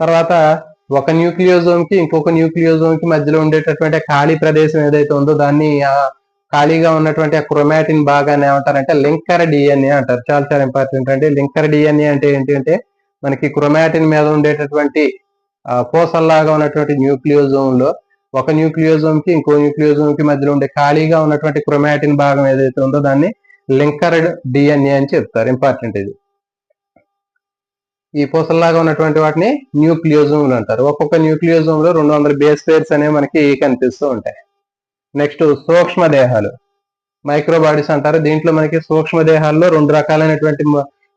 తర్వాత ఒక న్యూక్లియోజోమ్ కి ఇంకొక న్యూక్లియోజోమ్ కి మధ్యలో ఉండేటటువంటి ఖాళీ ప్రదేశం ఏదైతే ఉందో దాన్ని ఖాళీగా ఉన్నటువంటి ఆ క్రోమాటిన్ భాగాన్ని ఏమంటారంటే లింకర్ డిఎన్ఏ అంటారు. చాలా చాలా ఇంపార్టెంట్ అండి. లింకర్ డిఎన్ఏ అంటే ఏంటి అంటే మనకి క్రోమాటిన్ మీద ఉండేటటువంటి పూసల్లాగా ఉన్నటువంటి న్యూక్లియోజోమ్ లో ఒక న్యూక్లియోజోమ్ కి ఇంకో న్యూక్లియోజోమ్ కి మధ్యలో ఉండే ఖాళీగా ఉన్నటువంటి క్రోమాటిన్ భాగం ఏదైతే ఉందో దాన్ని లింకర్డ్ డిఎన్ఏ అని చెప్తారు. ఇంపార్టెంట్ ఇది. ఈ పూసల్లాగా ఉన్నటువంటి వాటిని న్యూక్లియోజోమ్లు అంటారు. ఒక్కొక్క న్యూక్లియోజోమ్ లో 200 బేస్ పేర్స్ అనేవి మనకి కనిపిస్తూ ఉంటాయి. నెక్స్ట్ సూక్ష్మ దేహాలు, మైక్రోబాడీస్ అంటారు. దీంట్లో మనకి సూక్ష్మ దేహాల్లో 2 రకాలైనటువంటి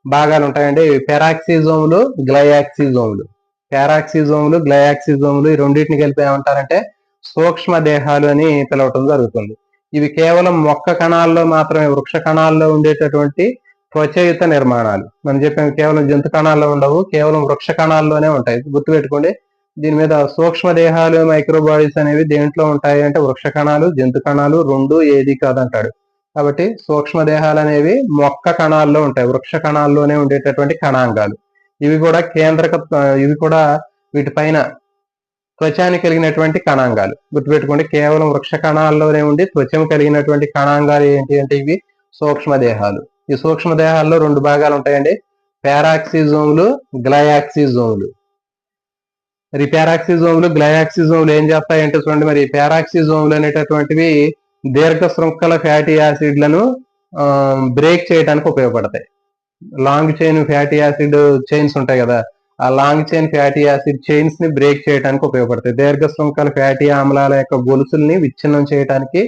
భాగాలు ఉంటాయండి. పెరాక్సిజోమ్లు, గ్లయాక్సిజోమ్లు. పారాక్సిజోమ్లు, గ్లయాక్సిజోమ్లు ఈ రెండింటిని కలిపి ఏమంటారంటే సూక్ష్మ దేహాలు అని పిలవటం జరుగుతుంది. ఇవి కేవలం మొక్క కణాల్లో మాత్రమే, వృక్ష కణాల్లో ఉండేటటువంటి త్వచయుత నిర్మాణాలు. మనం చెప్పాము కేవలం జంతు కణాల్లో ఉండవు, కేవలం వృక్ష కణాల్లోనే ఉంటాయి. గుర్తుపెట్టుకోండి. దీని మీద సూక్ష్మ దేహాలు మైక్రోబాడీస్ అనేవి దేంట్లో ఉంటాయి అంటే వృక్ష కణాలు, జంతు కణాలు రెండు ఏది కాదంటాడు. కాబట్టి సూక్ష్మ దేహాలు అనేవి మొక్క కణాల్లో ఉంటాయి, వృక్ష కణాల్లోనే ఉండేటటువంటి కణాంగాలు. ఇవి కూడా వీటిపైన త్వచాన్ని కలిగినటువంటి కణాంగాలు. గుర్తుపెట్టుకోండి, కేవలం వృక్ష కణాల్లోనే ఉండి త్వచం కలిగినటువంటి కణాంగాలు ఏంటి అంటే ఇవి సూక్ష్మదేహాలు. ఈ సూక్ష్మదేహాల్లో 2 భాగాలు ఉంటాయండి, పారాక్సిజోములు, గ్లయాక్సిజోములు. మరి పారాక్సిజోములు, గ్లయాక్సిజోములు ఏం చేస్తాయంటే చూడండి, మరి పారాక్సిజోములు అనేటటువంటివి దీర్ఘ శృంఖల ఫ్యాటీ యాసిడ్లను బ్రేక్ చేయడానికి ఉపయోగపడతాయి. Long chain fatty acid chains ఉంటాయి కదా, ఆ long chain fatty acid chains ని బ్రేక్ చేయడానికి ఉపయోగపడతాయి. దీర్ఘ శృంఖల ఫ్యాటీ ఆమ్లాల యొక్క గొలుసుల్ని విచ్ఛిన్నం చేయడానికి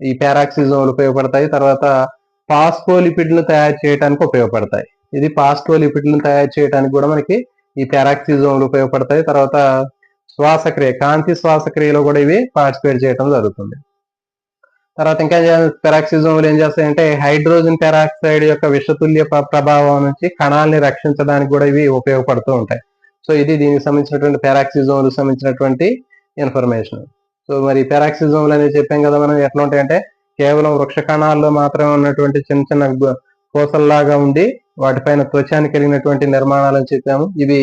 ఈ పారాక్సిజోములు ఉపయోగపడతాయి. తర్వాత పాస్ఫోలిపిడ్లను తయారు చేయడానికి ఉపయోగపడతాయి. ఇది పాస్ఫోలిపిడ్లను తయారు చేయడానికి కూడా మనకి ఈ పారాక్సిజోములు ఉపయోగపడతాయి. తర్వాత శ్వాసక్రియ, కాంతి శ్వాసక్రియలో కూడా ఇవి పార్టిసిపేట్ చేయడం జరుగుతుంది. తర్వాత ఇంకా పెరాక్సిజోములు ఏం చేస్తాయంటే హైడ్రోజన్ పెరాక్సైడ్ యొక్క విషతుల్య ప్రభావం నుంచి కణాలని రక్షించడానికి కూడా ఇవి ఉపయోగపడుతూ ఉంటాయి. సో ఇది దీనికి సంబంధించినటువంటి పెరాక్సిజోములకు సంబంధించినటువంటి ఇన్ఫర్మేషన్. సో మరి పెరాక్సిజోములు అనేది చెప్పాం కదా మనం, ఎట్లా ఉంటాయంటే కేవలం వృక్ష కణాల్లో మాత్రమే ఉన్నటువంటి చిన్న చిన్న కోసల్లాగా ఉండి వాటిపైన త్వచాన్ని కలిగినటువంటి నిర్మాణాలను చెప్పాము. ఇవి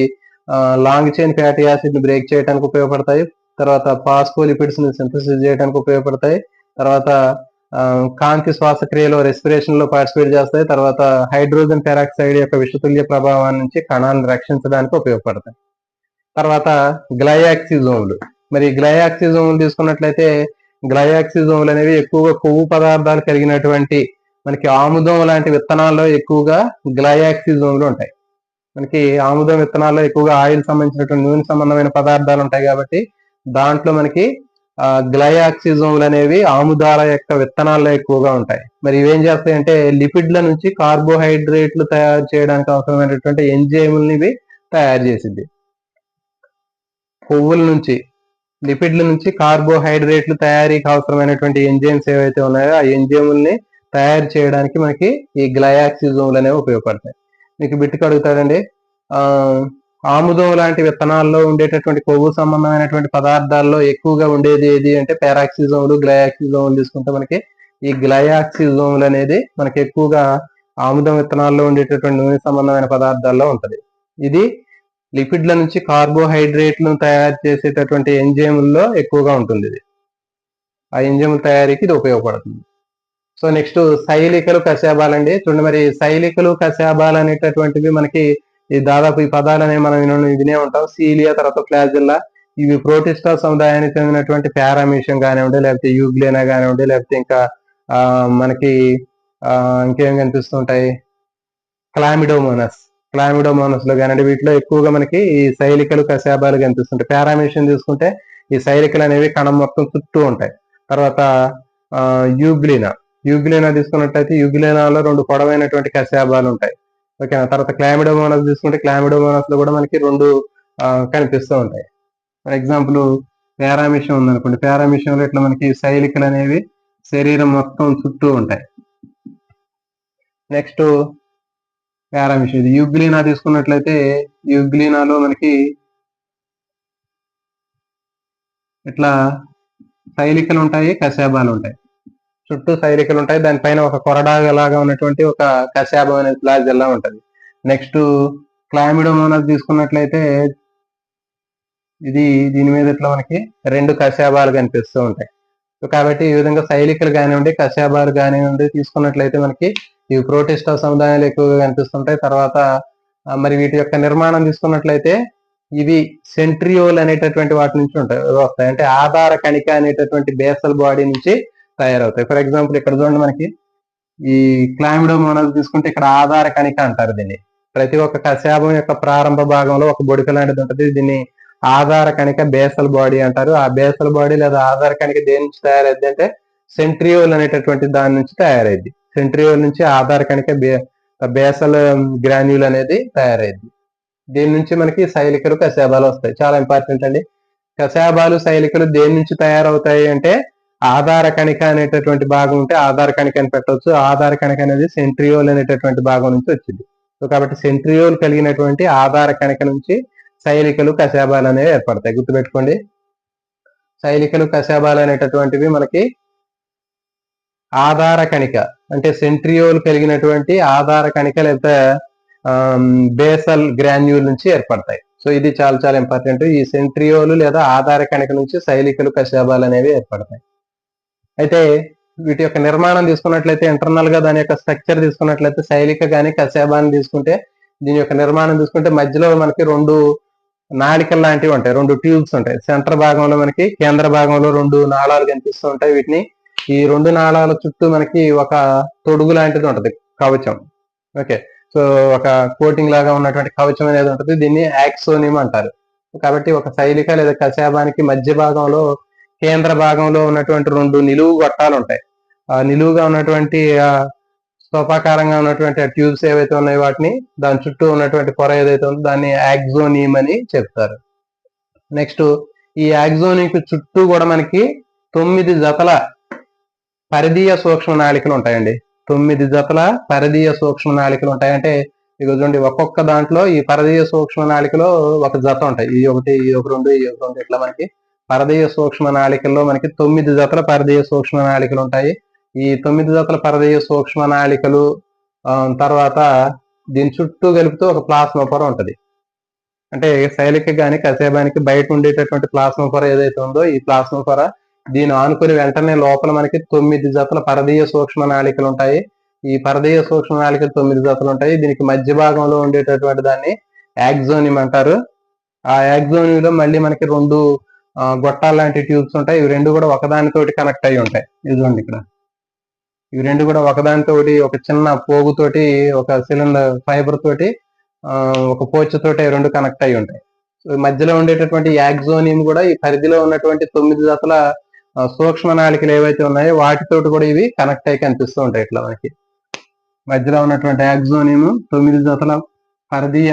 లాంగ్ చైన్ ఫ్యాటీ యాసిడ్ ని బ్రేక్ చేయడానికి ఉపయోగపడతాయి. తర్వాత పాస్ఫోలిపిడ్స్ ని సింథసిస్ చేయడానికి ఉపయోగపడతాయి. తర్వాత కాంతి శ్వాసక్రియలో రెస్పిరేషన్ లో పార్టిసిపేట్ చేస్తాయి. తర్వాత హైడ్రోజన్ పెరాక్సైడ్ యొక్క విషతుల్య ప్రభావం నుంచి కణాలను రక్షించడానికి ఉపయోగపడతాయి. తర్వాత గ్లయాక్సిజోములు. మరి గ్లయాక్సిజోములు తీసుకున్నట్లయితే గ్లయాక్సిజోములు అనేవి ఎక్కువగా కొవ్వు పదార్థాలు కలిగినటువంటి మనకి ఆముదం లాంటి విత్తనాల్లో ఎక్కువగా గ్లయాక్సిజోములు ఉంటాయి. మనకి ఆముదం విత్తనాల్లో ఎక్కువగా ఆయిల్ సంబంధించినటువంటి నూనె సంబంధమైన పదార్థాలు ఉంటాయి కాబట్టి దాంట్లో మనకి గ్లయాక్సిజోములు అనేవి ఆముదాల యొక్క విత్తనాల్లో ఎక్కువగా ఉంటాయి. మరి ఇవేం చేస్తాయంటే లిపిడ్ల నుంచి కార్బోహైడ్రేట్లు తయారు చేయడానికి అవసరమైనటువంటి ఎంజైముల్ని ఇవి తయారు చేసింది. కొవ్వుల నుంచి, లిపిడ్ల నుంచి కార్బోహైడ్రేట్లు తయారీకి అవసరమైనటువంటి ఎంజైమ్స్ ఏవైతే ఉన్నాయో ఆ ఎంజైముల్ని తయారు చేయడానికి మనకి ఈ గ్లయాక్సిజోములు అనేవి ఉపయోగపడతాయి. మీకు బిట్టుకు అడుగుతాడండి, ఆముదం లాంటి విత్తనాల్లో ఉండేటటువంటి కొవ్వు సంబంధమైనటువంటి పదార్థాల్లో ఎక్కువగా ఉండేది ఏది అంటే పారాక్సిజోములు, గ్లయాక్సిజోములు తీసుకుంటే మనకి ఈ గ్లయాక్సిజోములు అనేది మనకి ఎక్కువగా ఆముదం విత్తనాల్లో ఉండేటటువంటి నూనె సంబంధమైన పదార్థాల్లో ఉంటది. ఇది లిపిడ్ల నుంచి కార్బోహైడ్రేట్లను తయారు చేసేటటువంటి ఎంజైముల్లో ఎక్కువగా ఉంటుంది. ఇది ఆ ఎంజైముల తయారీకి ఇది ఉపయోగపడుతుంది. సో నెక్స్ట్ శైలికలు, కశాబాలు అండి. చూడండి, మరి శైలికలు, కశాబాలు అనేటటువంటివి మనకి ఈ దాదాపు ఈ పదాలు అనేవి మనం వినే ఉంటాం. సీలియా, తర్వాత ఫ్లాజిల్లా, ఇవి ప్రోటిస్టా సముదాయానికి చెందినటువంటి పారామీషియం కానివ్వండి, లేకపోతే యూగ్లేనా కానివ్వండి, లేకపోతే ఇంకా మనకి ఇంకేం కనిపిస్తుంటాయి, క్లామిడోమోనస్ లో కానివ్వండి, వీటిలో ఎక్కువగా మనకి ఈ శైలికలు, కశాబాలు కనిపిస్తుంటాయి. పారామీషియం తీసుకుంటే ఈ శైలికలు అనేవి కణం మొత్తం చుట్టూ ఉంటాయి. తర్వాత యూగ్లీనా తీసుకున్నట్లయితే యూగ్లీనాలో 2 పొడవైనటువంటి కశాబాలు ఉంటాయి. ఓకేనా. తర్వాత క్లామిడోమోనస్ తీసుకుంటే క్లామిడోమోనస్ లో కూడా మనకి 2 కనిపిస్తూ ఉంటాయి. ఫర్ ఎగ్జాంపుల్ పారామీషియం ఉందనుకోండి, పారామీషియంలో ఇట్లా మనకి శైలికలు అనేవి శరీరం మొత్తం చుట్టూ ఉంటాయి. Next paramecium. యూగ్లీనా తీసుకున్నట్లయితే యూగ్లీనాలో మనకి ఇట్లా శైలికలు ఉంటాయి, కశాబాలు ఉంటాయి. చుట్టూ శైలికలు ఉంటాయి, దానిపైన ఒక కొరడాలాగా ఉన్నటువంటి ఒక కశాబం అనేది ఫ్లాజిల్లా ఉంటది. నెక్స్ట్ క్లామిడోమోనస్ తీసుకున్నట్లయితే దీని మీద ఇట్లా మనకి 2 కశాబాలు కనిపిస్తూ ఉంటాయి. కాబట్టి ఈ విధంగా శైలికలు కానివ్వండి, కశాబాలు కానివ్వండి తీసుకున్నట్లయితే మనకి ఇవి ప్రోటిస్టా సముదాయాలు ఎక్కువగా కనిపిస్తుంటాయి. తర్వాత మరి వీటి యొక్క నిర్మాణం తీసుకున్నట్లయితే ఇవి సెంట్రియోల్ అనేటటువంటి వాటి నుంచి వస్తాయి. అంటే ఆధార కణిక అనేటటువంటి బేసల్ బాడీ నుంచి తయారవుతాయి. ఫర్ ఎగ్జాంపుల్ ఇక్కడ చూడండి, మనకి ఈ క్లామిడోమోనస్ తీసుకుంటే ఇక్కడ ఆధార కణిక అంటారు దీన్ని. ప్రతి ఒక్క కశాబం యొక్క ప్రారంభ భాగంలో ఒక బొడిక లాంటిది ఉంటుంది. దీన్ని ఆధార కణిక, బేసల్ బాడీ అంటారు. ఆ బేసల్ బాడీ లేదా ఆధార కణిక దేని నుంచి తయారైద్ది అంటే సెంట్రియోల్ అనేటటువంటి దాని నుంచి తయారైద్ది. సెంట్రియోల్ నుంచి ఆధార కణిక, బేసల్ గ్రాన్యూల్ అనేది తయారైద్ది. దీని నుంచి మనకి శైలికలు, కశాబాలు వస్తాయి. చాలా ఇంపార్టెంట్ అండి. కశాబాలు, శైలికలు దేని నుంచి తయారవుతాయి అంటే ఆధార కణిక అనేటటువంటి భాగం ఉంటే ఆధార కణిక అని పెట్టవచ్చు. ఆధార కణిక అనేది సెంట్రియోల్ అనేటటువంటి భాగం నుంచి వచ్చింది. సో కాబట్టి సెంట్రియోల్ కలిగినటువంటి ఆధార కణిక నుంచి శైలికలు, కశాబాలు అనేవి ఏర్పడతాయి. గుర్తుపెట్టుకోండి, శైలికలు, కశాబాలు అనేటటువంటివి మనకి ఆధార కణిక అంటే సెంట్రియోల్ కలిగినటువంటి ఆధార కణిక లేదా బేసల్ గ్రాన్యూల్ నుంచి ఏర్పడతాయి. సో ఇది చాలా చాలా ఇంపార్టెంట్. ఈ సెంట్రియోలు లేదా ఆధార కణిక నుంచి శైలికలు, కశాబాలు అనేవి ఏర్పడతాయి. అయితే వీటి యొక్క నిర్మాణం తీసుకున్నట్లయితే ఇంటర్నల్ గా దాని యొక్క స్ట్రక్చర్ తీసుకున్నట్లయితే శైలిక గాని కశాబాన్ని తీసుకుంటే దీని యొక్క నిర్మాణం తీసుకుంటే మధ్యలో మనకి రెండు నాళికలు లాంటివి ఉంటాయి, రెండు ట్యూబ్స్ ఉంటాయి. సెంటర్ భాగంలో మనకి కేంద్ర భాగంలో రెండు నాళాలు కనిపిస్తూ ఉంటాయి. వీటిని ఈ రెండు నాళాల చుట్టూ మనకి ఒక తొడుగు లాంటిది ఉంటది, కవచం. ఓకే, సో ఒక కోటింగ్ లాగా ఉన్నటువంటి కవచం అనేది ఉంటుంది. దీన్ని యాక్సోనియం అంటారు. కాబట్టి ఒక శైలిక లేదా కశాబానికి మధ్య భాగంలో కేంద్ర భాగంలో ఉన్నటువంటి రెండు నిలువు గొట్టాలు ఉంటాయి. ఆ నిలువుగా ఉన్నటువంటి స్తూపాకారంగా ఉన్నటువంటి ట్యూబ్స్ ఏవైతే ఉన్నాయో వాటిని దాని చుట్టూ ఉన్నటువంటి పొర ఏదైతే ఉందో దాన్ని యాక్సోనియం అని చెప్తారు. నెక్స్ట్ ఈ యాక్సోనియం చుట్టూ కూడా మనకి 9 జతల పరిధీయ సూక్ష్మ నాళికలు ఉంటాయండి. 9 జతల పరిధీయ సూక్ష్మ నాళికలు ఉంటాయి. అంటే ఇక చూడండి, ఒక్కొక్క దాంట్లో ఈ పరిధీయ సూక్ష్మ నాళికలో ఒక జత ఉంటాయి. ఈ ఒకటి, ఈ ఒక రెండు, ఈ ఒక రెండు, ఇట్లా మనకి పరదీయ సూక్ష్మ నాళికల్లో మనకి 9 జతల పరదీయ సూక్ష్మ నాళికలు ఉంటాయి. ఈ 9 జతల పరదీయ సూక్ష్మ నాళికలు తర్వాత దీని చుట్టూ కలిపితే ఒక ప్లాస్మా పొర ఉంటది. అంటే శైలిక గాని కసేబానికి బయట ఉండేటటువంటి ప్లాస్మా పొర ఏదైతే ఉందో ఈ ప్లాస్మా పొర దీని ఆనుకుని వెంటనే లోపల మనకి 9 జతల పరదీయ సూక్ష్మ నాళికలు ఉంటాయి. ఈ పరదీయ సూక్ష్మ నాళికలు 9 జతలు ఉంటాయి. దీనికి మధ్య భాగంలో ఉండేటటువంటి దాన్ని యాక్సోనియం అంటారు. ఆ యాక్సోనియంలో మళ్ళీ మనకి రెండు గొట్టాల లాంటి ట్యూబ్స్ ఉంటాయి. ఇవి రెండు కూడా ఒకదానితోటి కనెక్ట్ అయి ఉంటాయి. ఇదిగోండి ఇక్కడ, ఇవి రెండు కూడా ఒకదానితోటి ఒక చిన్న పోగుతోటి, ఒక సిలిండర్ ఫైబర్ తోటి, ఒక పోచతోటి రెండు కనెక్ట్ అయి ఉంటాయి. మధ్యలో ఉండేటటువంటి యాక్సోనియం కూడా ఈ పరిధిలో ఉన్నటువంటి 9 జతల సూక్ష్మ నాళికలు ఏవైతే ఉన్నాయో వాటితోటి కూడా ఇవి కనెక్ట్ అయి కనిపిస్తూ ఉంటాయి. ఇట్లా మనకి మధ్యలో ఉన్నటువంటి యాక్సోనియం 9 జతల పరిధీయ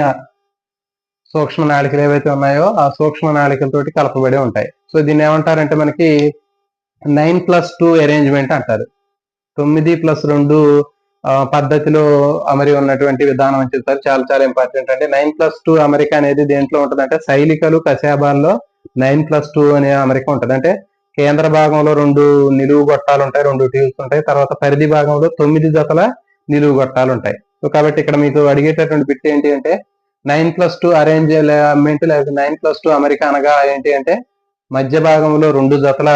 సూక్ష్మ నాళికలు ఏవైతే ఉన్నాయో ఆ సూక్ష్మ నాళికలతోటి కలపబడి ఉంటాయి. సో దీన్ని ఏమంటారంటే మనకి 9+2 అరేంజ్మెంట్ అంటారు. 9+2 పద్ధతిలో అమరి ఉన్నటువంటి విధానం అని చెప్తారు. చాలా చాలా ఇంపార్టెంట్. అంటే 9+2 అమరిక అనేది దేంట్లో ఉంటుంది అంటే శైలికలు కశాబాల్లో 9+2 అనే అమరిక ఉంటుంది. అంటే కేంద్ర భాగంలో రెండు నిలువు గొట్టాలు ఉంటాయి, రెండు ట్యూబ్స్ ఉంటాయి. తర్వాత పరిధి భాగంలో 9 జతల నిలువు గొట్టాలు ఉంటాయి. సో కాబట్టి ఇక్కడ మీకు అడిగేటటువంటి బిట్ ఏంటి అంటే 9+2 అరేంజ్మెంట్ లేదా 9+2 అమరిక అనగా ఏంటి అంటే మధ్య భాగంలో 2 జతల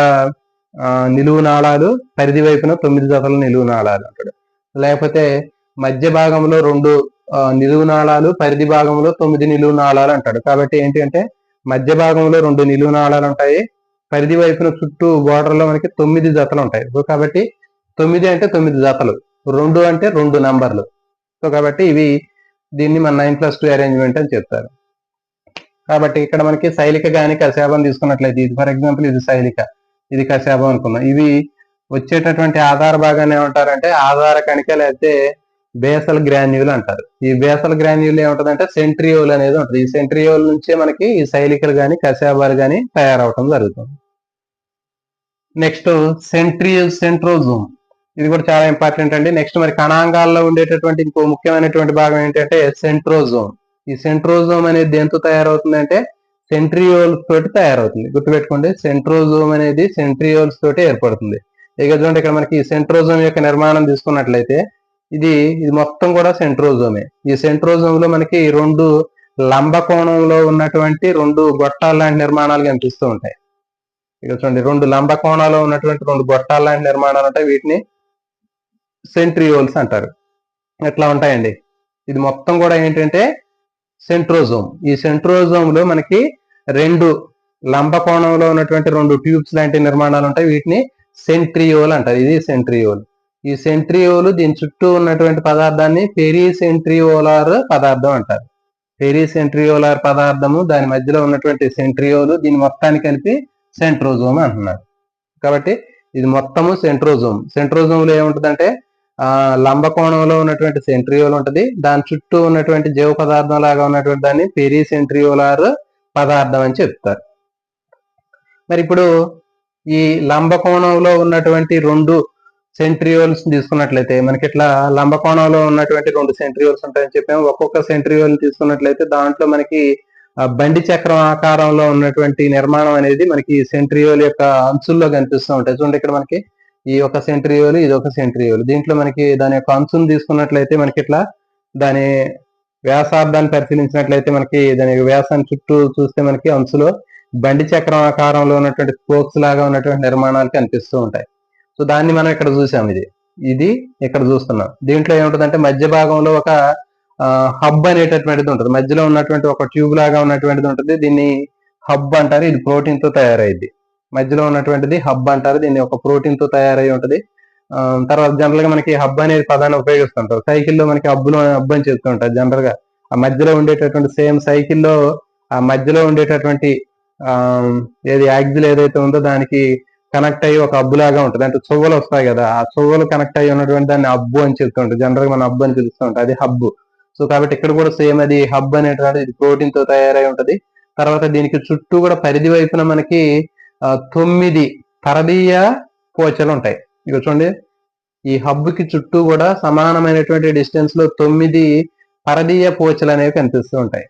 నిలువు నాళాలు, పరిధి వైపున 9 జతల నిలువు నాళాలు అంటాడు. లేకపోతే మధ్య భాగంలో 2 నిలువు నాళాలు, పరిధి భాగంలో 9 నిలువు నాళాలు అంటాడు. కాబట్టి ఏంటి అంటే మధ్య భాగంలో 2 నిలువు నాళాలు ఉంటాయి, పరిధి వైపున చుట్టూ బోర్డర్ లో మనకి 9 జతలు ఉంటాయి. సో కాబట్టి 9 అంటే 9 జతలు, 2 అంటే 2 నంబర్లు. సో కాబట్టి ఇవి దీన్ని మన 9+2 అరేంజ్మెంట్ అని చెప్తారు. కాబట్టి ఇక్కడ మనకి శైలిక గాని కశాబం తీసుకున్నట్లయితే, ఇది ఫర్ ఎగ్జాంపుల్ ఇది శైలిక, ఇది కశాబం అనుకున్నాం. ఇవి వచ్చేటటువంటి ఆధార భాగాన్ని ఏమంటారంటే ఆధార కణిక లేకపోతే బేసల్ గ్రాన్యూల్ అంటారు. ఈ బేసల్ గ్రాన్యూల్ ఏముంటదంటే సెంట్రియోల్ అనేది ఉంటుంది. ఈ సెంట్రియోల్ నుంచే మనకి ఈ శైలికలు గాని కశాబాలు గాని తయారవటం జరుగుతుంది. నెక్స్ట్ సెంట్రోజోమ్, ఇది కూడా చాలా ఇంపార్టెంట్ అండి. నెక్స్ట్ మరి కణాంగాల్లో ఉండేటటువంటి ఇంకో ముఖ్యమైనటువంటి భాగం ఏంటంటే సెంట్రోజోమ్. ఈ సెంట్రోజోమ్ అనేది దేంతో తయారవుతుంది అంటే సెంట్రియోల్స్ తోటి తయారవుతుంది. గుర్తుపెట్టుకోండి, సెంట్రోజోమ్ అనేది సెంట్రియోల్స్ తోటి ఏర్పడుతుంది. ఇక చూడండి, ఇక్కడ మనకి సెంట్రోజోమ్ యొక్క నిర్మాణం తీసుకున్నట్లయితే ఇది మొత్తం కూడా సెంట్రోజోమే. ఈ సెంట్రోజోమ్ లో మనకి రెండు లంబకోణంలో ఉన్నటువంటి రెండు గొట్టాల లాంటి నిర్మాణాలు కనిపిస్తూ ఉంటాయి. ఇక చూడండి, రెండు లంబ కోణాల్లో ఉన్నటువంటి రెండు గొట్టాల లాంటి నిర్మాణాలు ఉంటాయి. వీటిని సెంట్రియోల్స్ అంటారు. ఎట్లా ఉంటాయండి, ఇది మొత్తం కూడా ఏంటంటే సెంట్రోజోమ్. ఈ సెంట్రోజోమ్ లో మనకి రెండు లంబ కోణంలో ఉన్నటువంటి రెండు ట్యూబ్స్ లాంటి నిర్మాణాలు ఉంటాయి. వీటిని సెంట్రియోల్ అంటారు. ఇది సెంట్రియోల్. ఈ సెంట్రియోల్ దీని చుట్టూ ఉన్నటువంటి పదార్థాన్ని పెరిసెంట్రియోలార్ పదార్థం అంటారు. పెరిసెంట్రియోలార్ పదార్థము, దాని మధ్యలో ఉన్నటువంటి సెంట్రియోల్, దీని మొత్తాన్ని కలిపి సెంట్రోజోమ్ అంటున్నారు. కాబట్టి ఇది మొత్తము సెంట్రోజోమ్. సెంట్రోజోమ్ లో ఏముంటదంటే లంబకోణంలో ఉన్నటువంటి సెంట్రియోల్ ఉంటది, దాని చుట్టూ ఉన్నటువంటి జీవ పదార్థం లాగా ఉన్నటువంటి దాన్ని పెరిసెంట్రియోలార్ పదార్థం అని చెప్తారు. మరి ఇప్పుడు ఈ లంబకోణంలో ఉన్నటువంటి రెండు సెంట్రియోల్స్ తీసుకున్నట్లయితే మనకి ఇట్లా లంబకోణంలో ఉన్నటువంటి రెండు సెంట్రియోల్స్ ఉంటాయని చెప్పాము. ఒక్కొక్క సెంట్రియోల్ తీసుకున్నట్లయితే దాంట్లో మనకి బండి చక్రం ఆకారంలో ఉన్నటువంటి నిర్మాణం అనేది మనకి సెంట్రియోల్ యొక్క అంచుల్లో కనిపిస్తూ ఉంటాయి. చూడండి, ఇక్కడ మనకి ఈ ఒక సెంట్రియోల్, ఇది ఒక సెంట్రియోల్. దీంట్లో మనకి దాని యొక్క అంచును తీసుకున్నట్లయితే మనకి ఇట్లా దాని వ్యాసార్థాన్ని పరిశీలించినట్లయితే మనకి దాని వ్యాసాన్ని చుట్టూ చూస్తే మనకి అంచులో బండి చక్రం ఆకారంలో ఉన్నటువంటి స్పోక్స్ లాగా ఉన్నటువంటి నిర్మాణాలు కనిపిస్తూ ఉంటాయి. సో దాన్ని మనం ఇక్కడ చూసాం. ఇది ఇక్కడ చూస్తున్నాం. దీంట్లో ఏముంటుందంటే మధ్య భాగంలో ఒక హబ్ అనేటటువంటిది ఉంటుంది. మధ్యలో ఉన్నటువంటి ఒక ట్యూబ్ లాగా ఉన్నటువంటిది ఉంటుంది. దీన్ని హబ్ అంటారు. ఇది ప్రోటీన్ తో తయారైంది. మధ్యలో ఉన్నటువంటిది హబ్ అంటారు. దీన్ని ఒక ప్రోటీన్ తో తయారై ఉంటుంది. తర్వాత జనరల్ గా మనకి హబ్ అనేది పదాన్ని ఉపయోగిస్తుంటారు. సైకిల్లో మనకి హబ్ అని చెప్తుంటారు జనరల్ గా. ఆ మధ్యలో ఉండేటటువంటి సేమ్ సైకిల్లో ఆ మధ్యలో ఉండేటటువంటి ఏది యాక్సిల్ ఏదైతే ఉందో దానికి కనెక్ట్ అయ్యి ఒక హబ్బు లాగా ఉంటుంది. అంటే చువ్వలు వస్తాయి కదా, ఆ చువ్వలు కనెక్ట్ అయ్యి ఉన్నటువంటి దాన్ని హబ్బు అని చెప్తుంటారు. జనరల్ గా మనం హబ్ అని పిలుస్తూ ఉంటాం. అది హబ్. సో కాబట్టి ఇక్కడ కూడా సేమ్ అది హబ్ అనేటువంటి ఇది ప్రోటీన్ తో తయారై ఉంటది. తర్వాత దీనికి చుట్టూ కూడా పరిధి వైపున మనకి 9 పరదీయ పోచలు ఉంటాయి. ఇక చూడండి, ఈ హబ్ కి చుట్టూ కూడా సమానమైనటువంటి డిస్టెన్స్ లో 9 పరదీయ పోచలు అనేవి కనిపిస్తూ ఉంటాయి.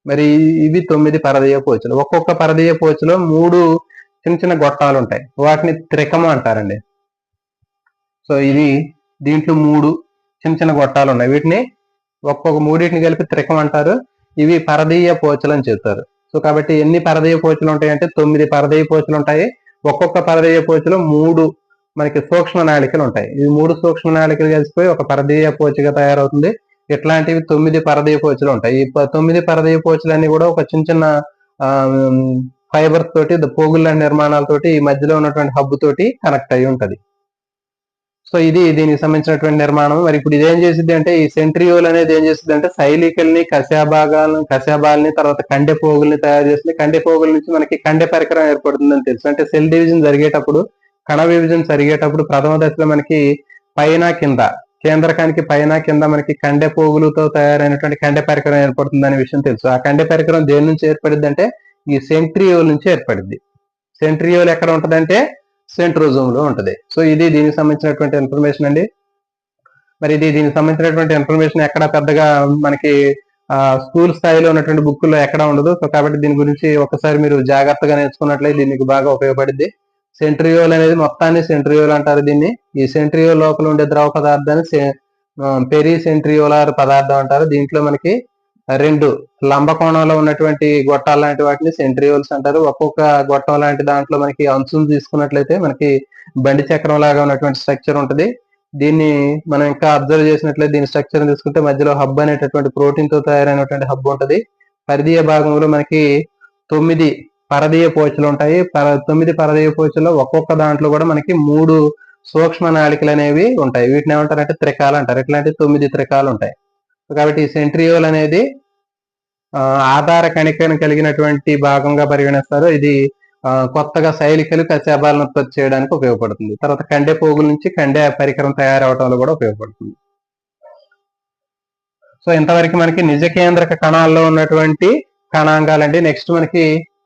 మరి ఇవి 9 పరదీయ పోచలు. ఒక్కొక్క పరదీయ పోచలో 3 చిన్న చిన్న గొట్టాలు ఉంటాయి. వాటిని త్రికము అంటారండి. సో ఇది దీంట్లో 3 చిన్న చిన్న గొట్టాలు ఉన్నాయి. వీటిని ఒక్కొక్క మూడింటిని కలిపి త్రికం అంటారు. ఇవి పరదీయ పోచలు అని చెప్తారు. సో కాబట్టి ఎన్ని పరదీయ పోచలు ఉంటాయి అంటే 9 పరదీయ పోచలు ఉంటాయి. ఒక్కొక్క పరదీయ పోచలో 3 మనకి సూక్ష్మ నాళికలు ఉంటాయి. ఈ 3 సూక్ష్మ నాళికలు కలిసిపోయి ఒక పరదీయ పోచగా తయారవుతుంది. ఇట్లాంటివి 9 పరదీయ పోచలు ఉంటాయి. ఈ 9 పరదీయ పోచలన్నీ కూడా ఒక చిన్న చిన్న ఫైబర్స్ తోటి, పోగుల నిర్మాణాలతోటి ఈ మధ్యలో ఉన్నటువంటి హబ్ తోటి కనెక్ట్ అయి ఉంటది. సో ఇది దీనికి సంబంధించినటువంటి నిర్మాణం. మరి ఇప్పుడు ఇదేం చేసింది అంటే ఈ సెంట్రియోల్ అనేది ఏం చేస్తుంది అంటే శైలికల్ని, కశాభాలని, తర్వాత కండె పోగుల్ని తయారు చేస్తుంది. కండె పోగుల నుంచి మనకి కండె పరికరం ఏర్పడుతుందని తెలుసు. అంటే సెల్ డివిజన్ జరిగేటప్పుడు, కణ విభజన జరిగేటప్పుడు ప్రథమ దశలో మనకి పైన కింద, కేంద్రకానికి పైన కింద మనకి కండె పోగులతో తయారైనటువంటి కండె పరికరం ఏర్పడుతుంది అనే విషయం తెలుసు. ఆ కండె పరికరం దేని నుంచి ఏర్పడింది అంటే ఈ సెంట్రియోల్ నుంచి ఏర్పడింది. సెంట్రియోల్ ఎక్కడ ఉంటదంటే సెంట్రోజోమ్ లో ఉంటది. సో ఇది దీనికి సంబంధించినటువంటి ఇన్ఫర్మేషన్ అండి. మరి దీనికి సంబంధించినటువంటి ఇన్ఫర్మేషన్ ఎక్కడ పెద్దగా మనకి స్కూల్ స్థాయిలో ఉన్నటువంటి బుక్కుల్లో ఎక్కడ ఉండదు. సో కాబట్టి దీని గురించి ఒకసారి మీరు జాగ్రత్తగా నేర్చుకున్నట్లయితే దీనికి బాగా ఉపయోగపడింది. సెంట్రియోల్ అనేది మొత్తాన్ని సెంట్రియోల్ అంటారు దీన్ని. ఈ సెంట్రియోల్ లోపల ఉండే ద్రవ పదార్థాన్ని పెరి సెంట్రియోలార్ పదార్థం అంటారు. దీంట్లో మనకి 2 లంబ కోణంలో ఉన్నటువంటి గొట్టాలు లాంటి వాటిని సెంట్రియోల్స్ అంటారు. ఒక్కొక్క గొట్టం లాంటి దాంట్లో మనకి అంచును తీసుకున్నట్లయితే మనకి బండి చక్రం లాగా ఉన్నటువంటి స్ట్రక్చర్ ఉంటుంది. దీన్ని మనం ఇంకా అబ్జర్వ్ చేసినట్లయితే దీని స్ట్రక్చర్ తీసుకుంటే మధ్యలో హబ్ అనేటటువంటి ప్రోటీన్ తో తయారైనటువంటి హబ్ ఉంటుంది. పరిధీయ భాగంలో మనకి 9 పరదీయ పోచలు ఉంటాయి. 9 పరదీయ పోచల్లో ఒక్కొక్క దాంట్లో కూడా మనకి 3 సూక్ష్మ నాళికలు అనేవి ఉంటాయి. వీటిని ఏమంటారంటే త్రికాలు అంటారు. ఇట్లాంటి 9 త్రికాలు ఉంటాయి. కాబట్టి ఈ సెంట్రియోల్ అనేది ఆధార కణికను కలిగినటువంటి భాగంగా పరిగణిస్తారు. ఇది కొత్తగా శైలికలు, కశాభాలను ఉత్పత్తి చేయడానికి ఉపయోగపడుతుంది. తర్వాత కండె పోగుల నుంచి కండె పరికరం తయారవడంలో కూడా ఉపయోగపడుతుంది. సో ఇంతవరకు మనకి నిజ కేంద్రక కణాల్లో ఉన్నటువంటి కణాంగాలండి. నెక్స్ట్ మనకి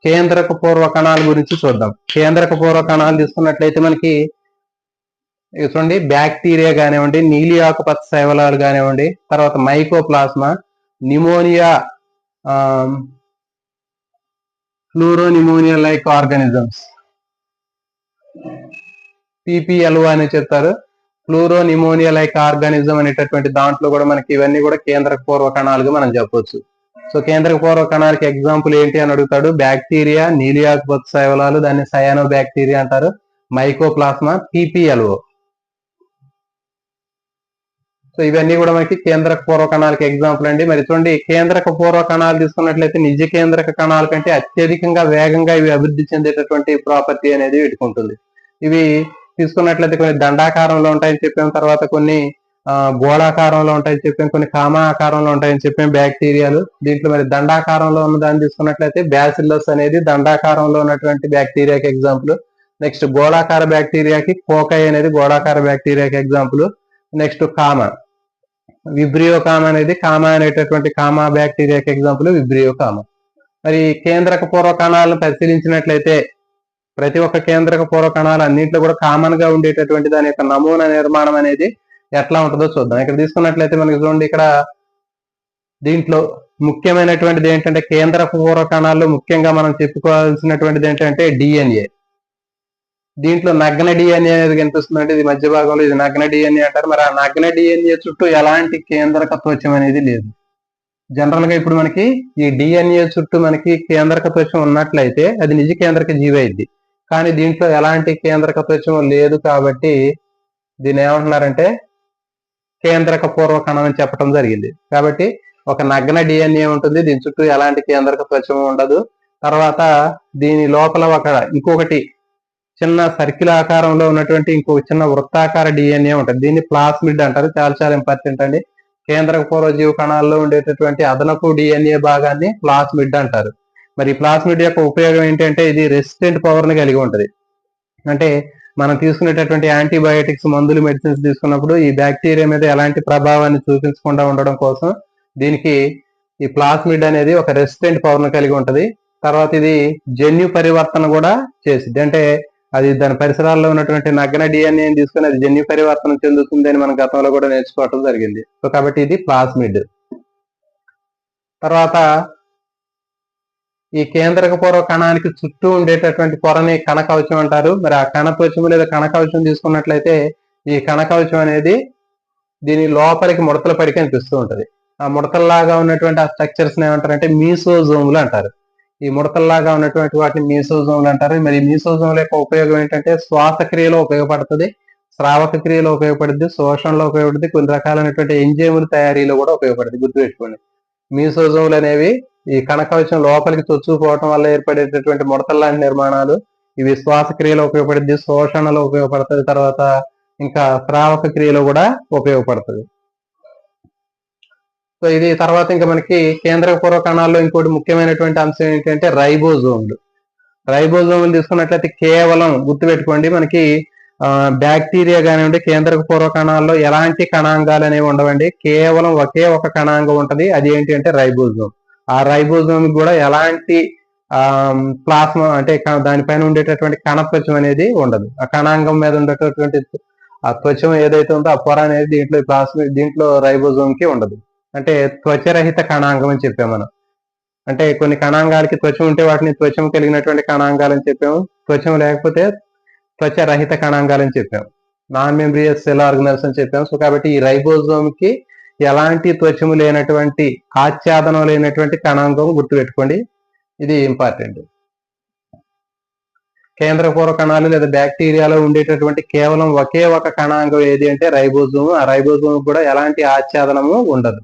కేంద్రక పూర్వ కణాల గురించి చూద్దాం. కేంద్రక పూర్వ కణాలు తీసుకున్నట్లయితే మనకి చూడండి, బ్యాక్టీరియా కానివ్వండి, నీలి ఆకుపచ్చ శైవలాలు కానివ్వండి, తర్వాత mycoplasma, pneumonia, pleuropneumonia like organisms, PPLO అని చెప్తారు. ఫ్లూరోనిమోనియా లైక్ ఆర్గానిజం అనేటటువంటి దాంట్లో కూడా మనకి ఇవన్నీ కూడా కేంద్రక పూర్వ కణాలుగా మనం చెప్పొచ్చు. సో కేంద్రక పూర్వ కణాలకి ఎగ్జాంపుల్ ఏంటి అని అడుగుతాడు. బ్యాక్టీరియా, నీలి ఆకుపచ్చ శైవలాలు, దాన్ని సయానో బ్యాక్టీరియా అంటారు. Mycoplasma, PPLO. సో ఇవన్నీ కూడా మనకి కేంద్రక పూర్వ కణాలకి ఎగ్జాంపుల్ అండి. మరి చూడండి, కేంద్రక పూర్వ కణాలు తీసుకున్నట్లయితే నిజ కేంద్రక కణాల కంటే అత్యధికంగా వేగంగా ఇవి అభివృద్ధి చెందేటటువంటి ప్రాపర్టీ అనేది వీటికి ఉంటుంది. ఇవి తీసుకున్నట్లయితే కొన్ని దండాకారంలో ఉంటాయని చెప్పాం, తర్వాత కొన్ని గోళాకారంలో ఉంటాయని చెప్పాం, కొన్ని కామ ఆకారంలో ఉంటాయని చెప్పాం బ్యాక్టీరియాలు. దీంట్లో మరి దండాకారంలో ఉన్న దాన్ని తీసుకున్నట్లయితే బ్యాసిల్లస్ అనేది దండాకారంలో ఉన్నటువంటి బ్యాక్టీరియాకి ఎగ్జాంపుల్. నెక్స్ట్ గోళాకార బ్యాక్టీరియాకి కోకై అనేది గోళాకార బ్యాక్టీరియాకి ఎగ్జాంపుల్. నెక్స్ట్ కామ, విబ్రియో కామ అనేది కామ అనేటటువంటి కామ బ్యాక్టీరియాకి ఎగ్జాంపుల్ విబ్రియో కామ. మరి కేంద్రక పూర్వ కణాలను పరిశీలించినట్లయితే ప్రతి ఒక్క కేంద్రక పూర్వ కణాలు అన్నింటిలో కూడా కామన్ గా ఉండేటటువంటి దాని యొక్క నమూనా నిర్మాణం అనేది ఎట్లా ఉంటుందో చూద్దాం. ఇక్కడ తీసుకున్నట్లయితే మనకి చూడండి, ఇక్కడ దీంట్లో ముఖ్యమైనటువంటిది ఏంటంటే కేంద్రక పూర్వ కణాల్లో ముఖ్యంగా మనం చెప్పుకోవాల్సినటువంటిది ఏంటంటే DNA. దీంట్లో నగ్న DNA అనేది కనిపిస్తుంది. అంటే ఇది మధ్య భాగంలో ఇది నగ్న DNA అంటారు. మరి ఆ నగ్న DNA చుట్టూ ఎలాంటి కేంద్రక త్వచం అనేది లేదు. జనరల్ గా ఇప్పుడు మనకి ఈ DNA చుట్టూ మనకి కేంద్రక త్వచం ఉన్నట్లయితే అది నిజ కేంద్రక జీవి అయింది. కానీ దీంట్లో ఎలాంటి కేంద్రక త్వచం లేదు కాబట్టి దీన్ని ఏమంటున్నారంటే కేంద్రక పూర్వ కణం అని చెప్పడం జరిగింది. కాబట్టి ఒక నగ్న డిఎన్ఏ ఉంటుంది, దీని చుట్టూ ఎలాంటి కేంద్రక త్వచం ఉండదు. తర్వాత దీని లోపల ఇంకొకటి చిన్న సర్కిల్ ఆకారంలో ఉన్నటువంటి ఇంకొక చిన్న వృత్తాకార డిఎన్ఏ ఉంటుంది. దీన్ని ప్లాస్మిడ్ అంటారు. చాలా చాలా ఇంపార్టెంట్ అండి. కేంద్రక పూర్వ జీవ కణాల్లో ఉండేటటువంటి అదనపు డిఎన్ఏ భాగాన్ని ప్లాస్మిడ్ అంటారు. మరి ప్లాస్మిడ్ యొక్క ఉపయోగం ఏంటంటే ఇది రెసిస్టెంట్ పవర్ ని కలిగి ఉంటుంది. అంటే మనం తీసుకునేటటువంటి యాంటీబయాటిక్స్, మందులు, మెడిసిన్స్ తీసుకున్నప్పుడు ఈ బ్యాక్టీరియా మీద ఎలాంటి ప్రభావాన్ని చూపించకుండా ఉండడం కోసం దీనికి ఈ ప్లాస్మిడ్ అనేది ఒక రెసిస్టెంట్ పవర్ ని కలిగి ఉంటుంది. తర్వాత ఇది జన్యు పరివర్తన కూడా చేసిద్ది. అంటే అది దాని పరిసరాల్లో ఉన్నటువంటి నగ్న డిఎన్ఏని తీసుకుని అది జన్యు పరివర్తన చెందుతుంది అని మనం గతంలో కూడా నేర్చుకోవటం జరిగింది. సో కాబట్టి ఇది ప్లాస్మిడ్. తర్వాత ఈ కేంద్రక పూర్వ కణానికి చుట్టూ ఉండేటటువంటి పొరని కణకవచం అంటారు. మరి ఆ కణత్వచం లేదా కణకవచం తీసుకున్నట్లయితే ఈ కణకవచం అనేది దీని లోపలికి ముడతలు పడి కనిపిస్తూ ఉంటది. ఆ ముడతల్లాగా ఉన్నటువంటి ఆ స్ట్రక్చర్స్ ఏమంటారంటే మీసోజోములు అంటారు. ఈ ముడతల్లాగా ఉన్నటువంటి వాటిని మీసోజోములు అంటారు. మరి మీసోజోముల యొక్క ఉపయోగం ఏంటంటే శ్వాసక్రియలో ఉపయోగపడుతుంది, స్రావక క్రియలో ఉపయోగపడుద్ది, శోషణలో ఉపయోగపడుద్ది, కొన్ని రకాలైనటువంటి ఎంజైముల తయారీలో కూడా ఉపయోగపడుతుంది. గుర్తుపెట్టుకోండి, మీసోజోములు అనేవి ఈ కణకవచం లోపలికి చొచ్చుకుపోవటం వల్ల ఏర్పడేటటువంటి ముడతల లాంటి నిర్మాణాలు. ఇవి శ్వాసక్రియలో ఉపయోగపడుద్ది, శోషణలో ఉపయోగపడుతుంది, తర్వాత ఇంకా స్రావక క్రియలో కూడా ఉపయోగపడుతుంది. సో ఇది తర్వాత ఇంకా మనకి కేంద్రక పూర్వ కణాల్లో ఇంకోటి ముఖ్యమైనటువంటి అంశం ఏంటంటే రైబోజోములు. రైబోజోములు తీసుకున్నట్లయితే కేవలం గుర్తుపెట్టుకోండి, మనకి బ్యాక్టీరియా కానివ్వండి, కేంద్రక పూర్వ కణాల్లో ఎలాంటి కణాంగాలు అనేవి ఉండవండి. కేవలం ఒకే ఒక కణాంగం ఉంటది. అది ఏంటి అంటే రైబోజోమ్. ఆ రైబోజోమ్ కూడా ఎలాంటి ప్లాస్మా అంటే దానిపైన ఉండేటటువంటి కణత్వచం అనేది ఉండదు. ఆ కణాంగం మీద ఉండేటటువంటి ఆ త్వచం ఏదైతే ఉందో ఆ పొర అనేది దీంట్లో రైబోజోమ్ కి ఉండదు. అంటే త్వచరహిత కణాంగం అని చెప్పాము మనం. అంటే కొన్ని కణాంగాలకి త్వచం ఉంటే వాటిని త్వచం కలిగినటువంటి కణాంగాలని చెప్పాము, త్వచం లేకపోతే త్వచరహిత కణాంగాలని చెప్పాము, నాన్ మెంబ్రియస్ సెల్ ఆర్గనల్స్ అని చెప్పాము. సో కాబట్టి ఈ రైబోజోమ్ కి ఎలాంటి త్వచము లేనటువంటి, ఆచ్ఛాదనం లేనటువంటి కణాంగం గుర్తుపెట్టుకోండి, ఇది ఇంపార్టెంట్. కేంద్ర పూర్వ కణాలు లేదా బ్యాక్టీరియాలో ఉండేటటువంటి కేవలం ఒకే ఒక కణాంగం ఏది అంటే రైబోజోమ్. ఆ రైబోజోమ్ కూడా ఎలాంటి ఆచ్ఛాదనము ఉండదు.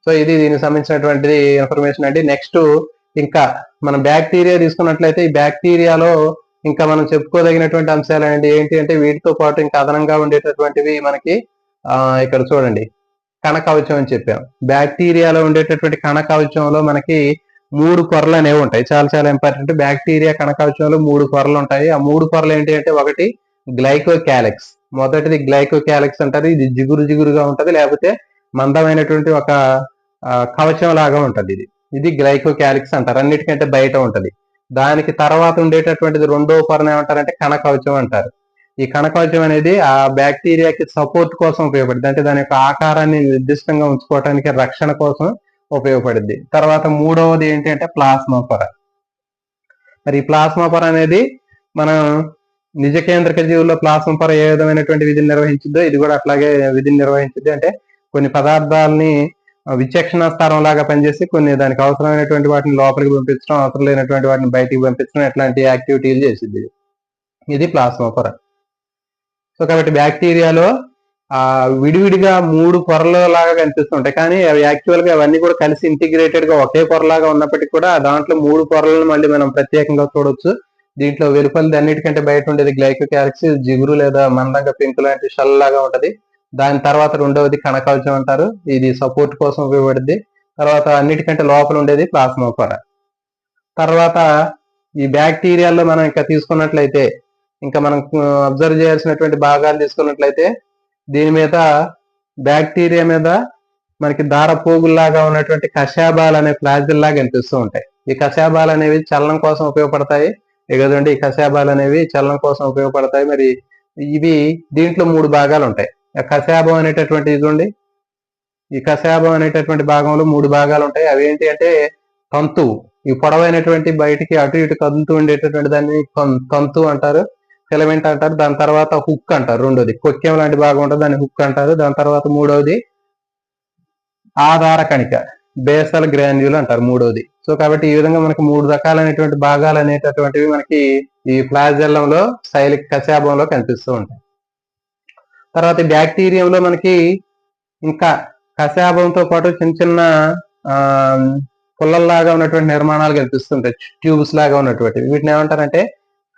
సో ఇది దీనికి సంబంధించినటువంటిది ఇన్ఫర్మేషన్ అండి. నెక్స్ట్ ఇంకా మనం బ్యాక్టీరియా తీసుకున్నట్లయితే ఈ బ్యాక్టీరియాలో ఇంకా మనం చెప్పుకోదగినటువంటి అంశాలు ఏంటి అంటే వీటితో పాటు ఇంకా అదనంగా ఉండేటటువంటివి మనకి ఇక్కడ చూడండి, కణకవచం అని చెప్పాం. బ్యాక్టీరియాలో ఉండేటటువంటి కణకవచంలో మనకి 3 పొరలు అనేవి ఉంటాయి. చాలా చాలా ఇంపార్టెంట్. బ్యాక్టీరియా కణకవచంలో 3 పొరలు ఉంటాయి. ఆ 3 పొరలు ఏంటి అంటే ఒకటి గ్లైకోక్యాలిక్స్. మొదటిది గ్లైకోక్యాలిక్స్ అంటారు. ఇది జిగురుగా ఉంటది, లేకపోతే మందమైనటువంటి ఒక కవచం లాగా ఉంటది. ఇది గ్లైకోక్యాలిక్స్ అంటారు. అన్నిటికంటే బయట ఉంటది. దానికి తర్వాత ఉండేటటువంటిది రెండో పొరను ఏమంటారంటే కణకవచం అంటారు. ఈ కణకవచం అనేది ఆ బ్యాక్టీరియాకి సపోర్ట్ కోసం ఉపయోగపడుతుంది. అంటే దాని యొక్క ఆకారాన్ని నిర్దిష్టంగా ఉంచుకోవడానికి, రక్షణ కోసం ఉపయోగపడుద్ది. తర్వాత మూడవది ఏంటి అంటే ప్లాస్మా పొర. మరి ఈ ప్లాస్మా పొర అనేది మనం నిజ కేంద్రక జీవుల్లో ప్లాస్మా పొర ఏ విధమైనటువంటి విధిని నిర్వహించిద్దో ఇది కూడా అట్లాగే విధిని నిర్వహించింది. అంటే కొన్ని పదార్థాలని విచక్షణ స్థానం లాగా పనిచేసి కొన్ని దానికి అవసరమైనటువంటి వాటిని లోపలికి పంపించడం, అవసరం లేనటువంటి వాటిని బయటికి పంపించడం, ఇట్లాంటి యాక్టివిటీలు చేసిద్ది. ఇది ప్లాస్మా పొర. సో కాబట్టి బ్యాక్టీరియాలో విడివిడిగా 3 పొరల లాగా కనిపిస్తుంటాయి, కానీ అవి యాక్చువల్ గా అవన్నీ కూడా కలిసి ఇంటిగ్రేటెడ్ గా ఒకే పొరలాగా ఉన్నప్పటికీ కూడా దాంట్లో 3 పొరలను మళ్ళీ మనం ప్రత్యేకంగా చూడొచ్చు. దీంట్లో వెలుపలిది అన్నిటికంటే బయట ఉండేది గ్లైకోక్యాలిక్స్, జిగురు లేదా మందంగా పెంకు లాంటి షెల్ లాగా ఉంటది. దాని తర్వాత రెండవది కణకవచం అంటారు. ఇది సపోర్ట్ కోసం ఉపయోగపడుద్ది. తర్వాత అన్నిటికంటే లోపల ఉండేది ప్లాస్మా పొర. తర్వాత ఈ బ్యాక్టీరియాలో మనం ఇంకా తీసుకున్నట్లయితే, ఇంకా మనం అబ్జర్వ్ చేయాల్సినటువంటి భాగాలు తీసుకున్నట్లయితే, దీని మీద బ్యాక్టీరియా మీద మనకి దారపోగుల్లాగా ఉన్నటువంటి కషాబాలు అనే ఫ్లాజిల్ లాగా కనిపిస్తూ ఉంటాయి. ఈ కషాబాలు అనేవి చలనం కోసం ఉపయోగపడతాయి. కదండి, ఈ కషాబాలు అనేవి చలనం కోసం ఉపయోగపడతాయి. మరి ఇవి దీంట్లో 3 భాగాలు ఉంటాయి. కషాబం అనేటటువంటి ఇదండి, ఈ కషాబం అనేటటువంటి భాగంలో 3 భాగాలు ఉంటాయి. అవి ఏంటి అంటే తంతువు, ఈ పొడవైనటువంటి బయటికి అటు ఇటు కదులుతూ ఉండేటటువంటి దాన్ని తంతు అంటారు, ఫిలమెంట్ అంటారు. దాని తర్వాత హుక్ అంటారు. రెండోది కొక్కెం లాంటి భాగం ఉంటుంది, దాన్ని హుక్ అంటారు. దాని తర్వాత మూడవది ఆధార కణిక, బేసల్ గ్రాన్యూల్ అంటారు మూడవది. సో కాబట్టి ఈ విధంగా మనకి 3 రకాలైనటువంటి భాగాలు అనేటటువంటివి మనకి ఈ ఫ్లాజెల్లంలో సైలిక్ కశాభంలో కనిపిస్తూ ఉంటాయి. తర్వాత బ్యాక్టీరియంలో మనకి ఇంకా కశాభంతో పాటు చిన్న చిన్న పుల్లల్లాగా ఉన్నటువంటి నిర్మాణాలు కనిపిస్తుంటాయి, ట్యూబ్స్ లాగా ఉన్నటువంటి. వీటిని ఏమంటారంటే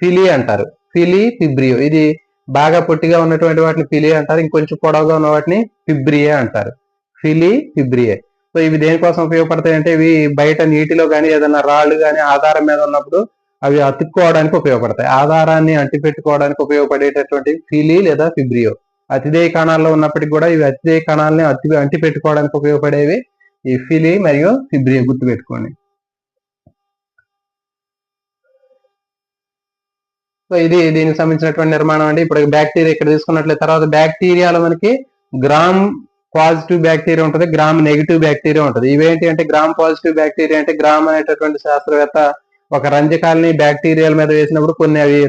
ఫిలి అంటారు. ఫిలి, ఫిబ్రియో. ఇది బాగా పొట్టిగా ఉన్నటువంటి వాటిని ఫిలి అంటారు, ఇంకొంచెం పొడవుగా ఉన్న వాటిని ఫిబ్రియే అంటారు. ఫిలి, ఫిబ్రియే. సో ఇవి దేనికోసం ఉపయోగపడతాయి అంటే ఇవి బయట నీటిలో కానీ ఏదైనా రాళ్ళు కానీ ఆధారం మీద ఉన్నప్పుడు అవి అతుక్కోవడానికి ఉపయోగపడతాయి. ఆధారాన్ని అంటిపెట్టుకోవడానికి ఉపయోగపడేటటువంటి ఫిలి లేదా ఫిబ్రియో. అతిదేయ కణాల్లో ఉన్నప్పటికీ కూడా ఇవి అతిదేయ కణాలని అంటి పెట్టుకోవడానికి ఉపయోగపడేవి ఈ ఫిలి మరియు ఫిబ్రియో, గుర్తుపెట్టుకోండి. సో ఇది దీనికి సంబంధించినటువంటి నిర్మాణం అండి. ఇప్పుడు బ్యాక్టీరియా ఇక్కడ తీసుకున్నట్లయితే తర్వాత బ్యాక్టీరియాలో మనకి గ్రామ్ పాజిటివ్ బ్యాక్టీరియా ఉంటుంది, గ్రామ్ నెగిటివ్ బ్యాక్టీరియా ఉంటుంది. ఇవేంటి అంటే గ్రామ్ పాజిటివ్ బ్యాక్టీరియా అంటే గ్రామ్ అనేటటువంటి శాస్త్రవేత్త ఒక రంజకాలని బ్యాక్టీరియాల మీద వేసినప్పుడు కొన్ని అవి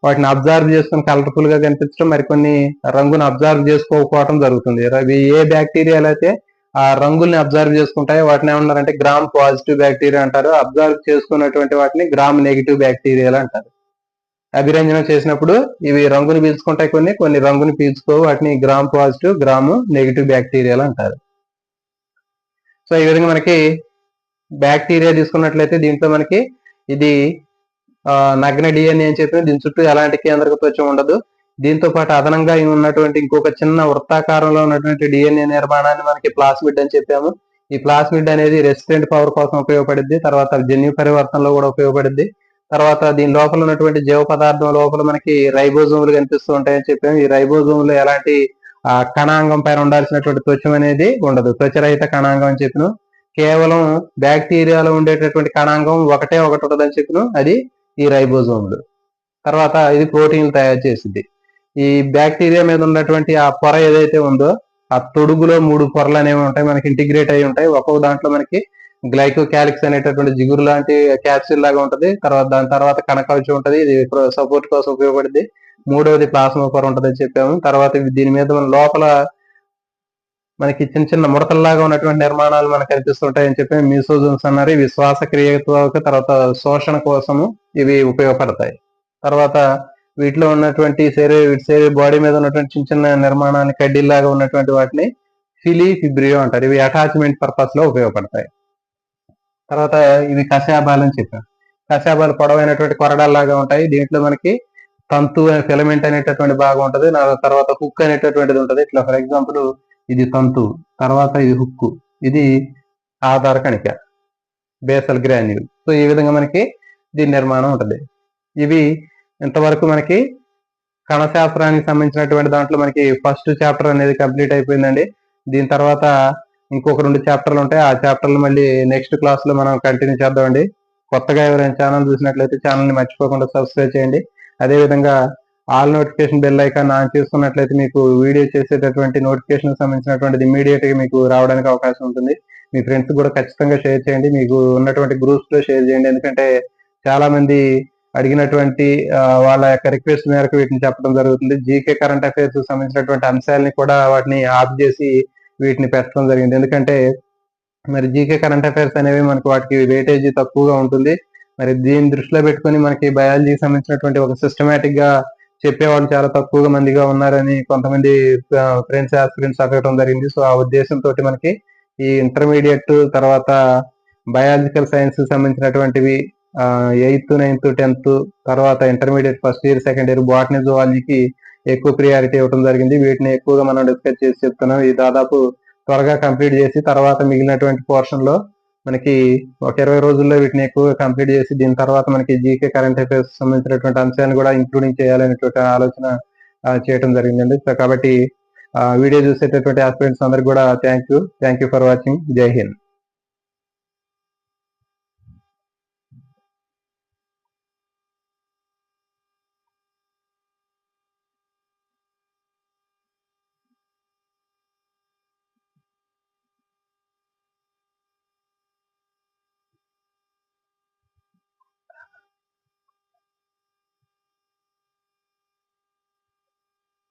వాటిని అబ్జర్వ్ చేసుకుని కలర్ఫుల్ గా కనిపించడం, మరికొన్ని రంగును అబ్జర్వ్ చేసుకోకపోవడం జరుగుతుంది. అవి ఏ బ్యాక్టీరియాలు అయితే ఆ రంగుల్ని అబ్జర్వ్ చేసుకుంటాయో వాటిని ఏమన్నారంటే గ్రామ్ పాజిటివ్ బ్యాక్టీరియా అంటారు. అబ్జర్వ్ చేసుకున్నటువంటి వాటిని గ్రామ్ నెగిటివ్ బ్యాక్టీరియాలు అంటారు. అభిరంజనం చేసినప్పుడు ఇవి రంగుని పీల్చుకుంటాయి, కొన్ని రంగుని పీల్చుకోవు. వాటిని గ్రామ్ పాజిటివ్, గ్రామ్ నెగిటివ్ బ్యాక్టీరియాలు అంటారు. సో ఈ విధంగా మనకి బ్యాక్టీరియా తీసుకున్నట్లయితే దీంట్లో మనకి ఇది నగ్న డిఎన్ఏ అని చెప్పిన దీని చుట్టూ ఎలాంటి కేంద్రక త్వచం ఉండదు. దీంతో పాటు అదనంగా ఉన్నటువంటి ఇంకొక చిన్న వృత్తాకారంలో ఉన్నటువంటి డిఎన్ఏ నిర్మాణాన్ని మనకి ప్లాస్మిడ్ అని చెప్పాము. ఈ ప్లాస్మిడ్ అనేది రెసిస్టెంట్ పవర్ కోసం ఉపయోగపడుద్ది, తర్వాత జన్యు పరివర్తనలో కూడా ఉపయోగపడుద్ది. తర్వాత దీని లోపల ఉన్నటువంటి జీవ పదార్థం లోపల మనకి రైబోజోములు కనిపిస్తూ ఉంటాయని చెప్పాము. ఈ రైబోజోములు ఎలాంటి కణాంగం పైన ఉండాల్సినటువంటి త్వచం అనేది ఉండదు, త్వచరహిత కణాంగం అని చెప్పిన. కేవలం బ్యాక్టీరియాలో ఉండేటటువంటి కణాంగం ఒకటి ఉంటుందని చెప్పిన, అది ఈ రైబోజోములు. తర్వాత ఇది ప్రోటీన్లు తయారు చేసింది. ఈ బ్యాక్టీరియా మీద ఉన్నటువంటి ఆ పొర ఏదైతే ఉందో ఆ తొడుగులో 3 పొరలు అనేవి ఉంటాయి, మనకి ఇంటిగ్రేట్ అయి ఉంటాయి. ఒక్కొక్క దాంట్లో మనకి గ్లైకోకాలిక్స్ అనేటటువంటి జిగురు లాంటి క్యాప్సిల్ లాగా ఉంటది. దాని తర్వాత కణకవచం ఉంటది, ఇది సపోర్ట్ కోసం ఉపయోగపడింది. మూడవది ప్లాస్మా పొర ఉంటదని చెప్పాము. తర్వాత దీని మీద మన లోపల మనకి చిన్న చిన్న ముడతల్లాగా ఉన్నటువంటి నిర్మాణాలు మనకు కనిపిస్తుంటాయి అని చెప్పి మీసోజోమ్స్ అన్నారు. ఇవి శ్వాసక్రియతో తర్వాత శోషణ కోసము ఇవి ఉపయోగపడతాయి. తర్వాత వీటిలో ఉన్నటువంటి శరీర బాడీ మీద ఉన్నటువంటి చిన్న చిన్న నిర్మాణాన్ని కడ్డీలాగా ఉన్నటువంటి వాటిని ఫిలి, ఫిబ్రియో అంటారు. ఇవి అటాచ్మెంట్ పర్పస్ లో ఉపయోగపడతాయి. తర్వాత ఇవి కశాబాలు అని చెప్పారు. కశాబాలు పొడవైనటువంటి కొరడాల్లాగా ఉంటాయి. దీంట్లో మనకి తంతు ఫిలమెంట్ అనేటటువంటి భాగం ఉంటది, తర్వాత హుక్ అనేటటువంటిది ఉంటది. ఇట్లా ఫర్ ఎగ్జాంపుల్ ఇది తంతు, తర్వాత ఇది హుక్కు, ఇది ఆధార కణిక, బేసల్ గ్రాన్యూల్. సో ఈ విధంగా మనకి దీని నిర్మాణం ఉంటది. ఇవి ఇంతవరకు మనకి కణశాస్త్రానికి సంబంధించినటువంటి దాంట్లో మనకి ఫస్ట్ చాప్టర్ అనేది కంప్లీట్ అయిపోయిందండి. దీని తర్వాత ఇంకొక 2 చాప్టర్లు ఉంటాయి. ఆ చాప్టర్లు మళ్ళీ నెక్స్ట్ క్లాస్ లో మనం కంటిన్యూ చేద్దామండి. కొత్తగా ఎవరైనా ఛానల్ చూసినట్లయితే ఛానల్ ని మర్చిపోకుండా సబ్స్క్రైబ్ చేయండి. అదేవిధంగా all notification bell icon on చేసుకున్నట్లయితే మీకు వీడియో చేసేటటువంటి నోటిఫికేషన్ సంబంధించినటువంటిది ఇమీడియట్ గా మీకు రావడానికి అవకాశం ఉంటుంది. మీ ఫ్రెండ్స్ కూడా ఖచ్చితంగా షేర్ చేయండి, మీకు ఉన్నటువంటి గ్రూప్స్ లో షేర్ చేయండి. ఎందుకంటే చాలా మంది అడిగినటువంటి వాళ్ళ యొక్క రిక్వెస్ట్ మేరకు వీటిని చెప్పడం జరుగుతుంది. జీకే కరెంట్ అఫైర్స్ సంబంధించినటువంటి అంశాలని కూడా వాటిని ఆఫ్ చేసి వీటిని పెట్టడం జరిగింది. ఎందుకంటే మరి జీకే కరెంట్ అఫైర్స్ అనేవి మనకి వాటికి వెయిటేజీ తక్కువగా ఉంటుంది. మరి దీన్ని దృష్టిలో పెట్టుకుని మనకి బయాలజీకి సంబంధించినటువంటి ఒక సిస్టమేటిక్ గా చెప్పేవాళ్ళు చాలా తక్కువగా మందిగా ఉన్నారని కొంతమంది ఫ్రెండ్స్ ఆస్పిరెంట్స్ అడగడం జరిగింది. సో ఆ ఉద్దేశంతో మనకి ఈ ఇంటర్మీడియట్ తర్వాత బయాలజికల్ సైన్స్ సంబంధించినటువంటివి 8th, 9th, 10th తర్వాత intermediate first year, second year botany, జువాలజీకి ఎక్కువ ప్రియారిటీ ఇవ్వడం జరిగింది. వీటిని ఎక్కువగా మనం డిస్కస్ చేసి చెప్తున్నాం. ఇది దాదాపు త్వరగా కంప్లీట్ చేసి తర్వాత మిగిలినటువంటి పోర్షన్ లో మనకి ఒక 20 రోజుల్లో వీటిని ఎక్కువగా కంప్లీట్ చేసి దీని తర్వాత మనకి జీకే కరెంట్ అఫైర్స్ సంబంధించినటువంటి అంశాలను కూడా ఇంక్లూడింగ్ చేయాలనేటువంటి ఆలోచన చేయడం జరిగిందండి. సో కాబట్టి వీడియో చూసేటటువంటి ఆస్పిరెంట్స్ అందరికి కూడా థ్యాంక్ యూ ఫర్ వాచింగ్. జై హింద్.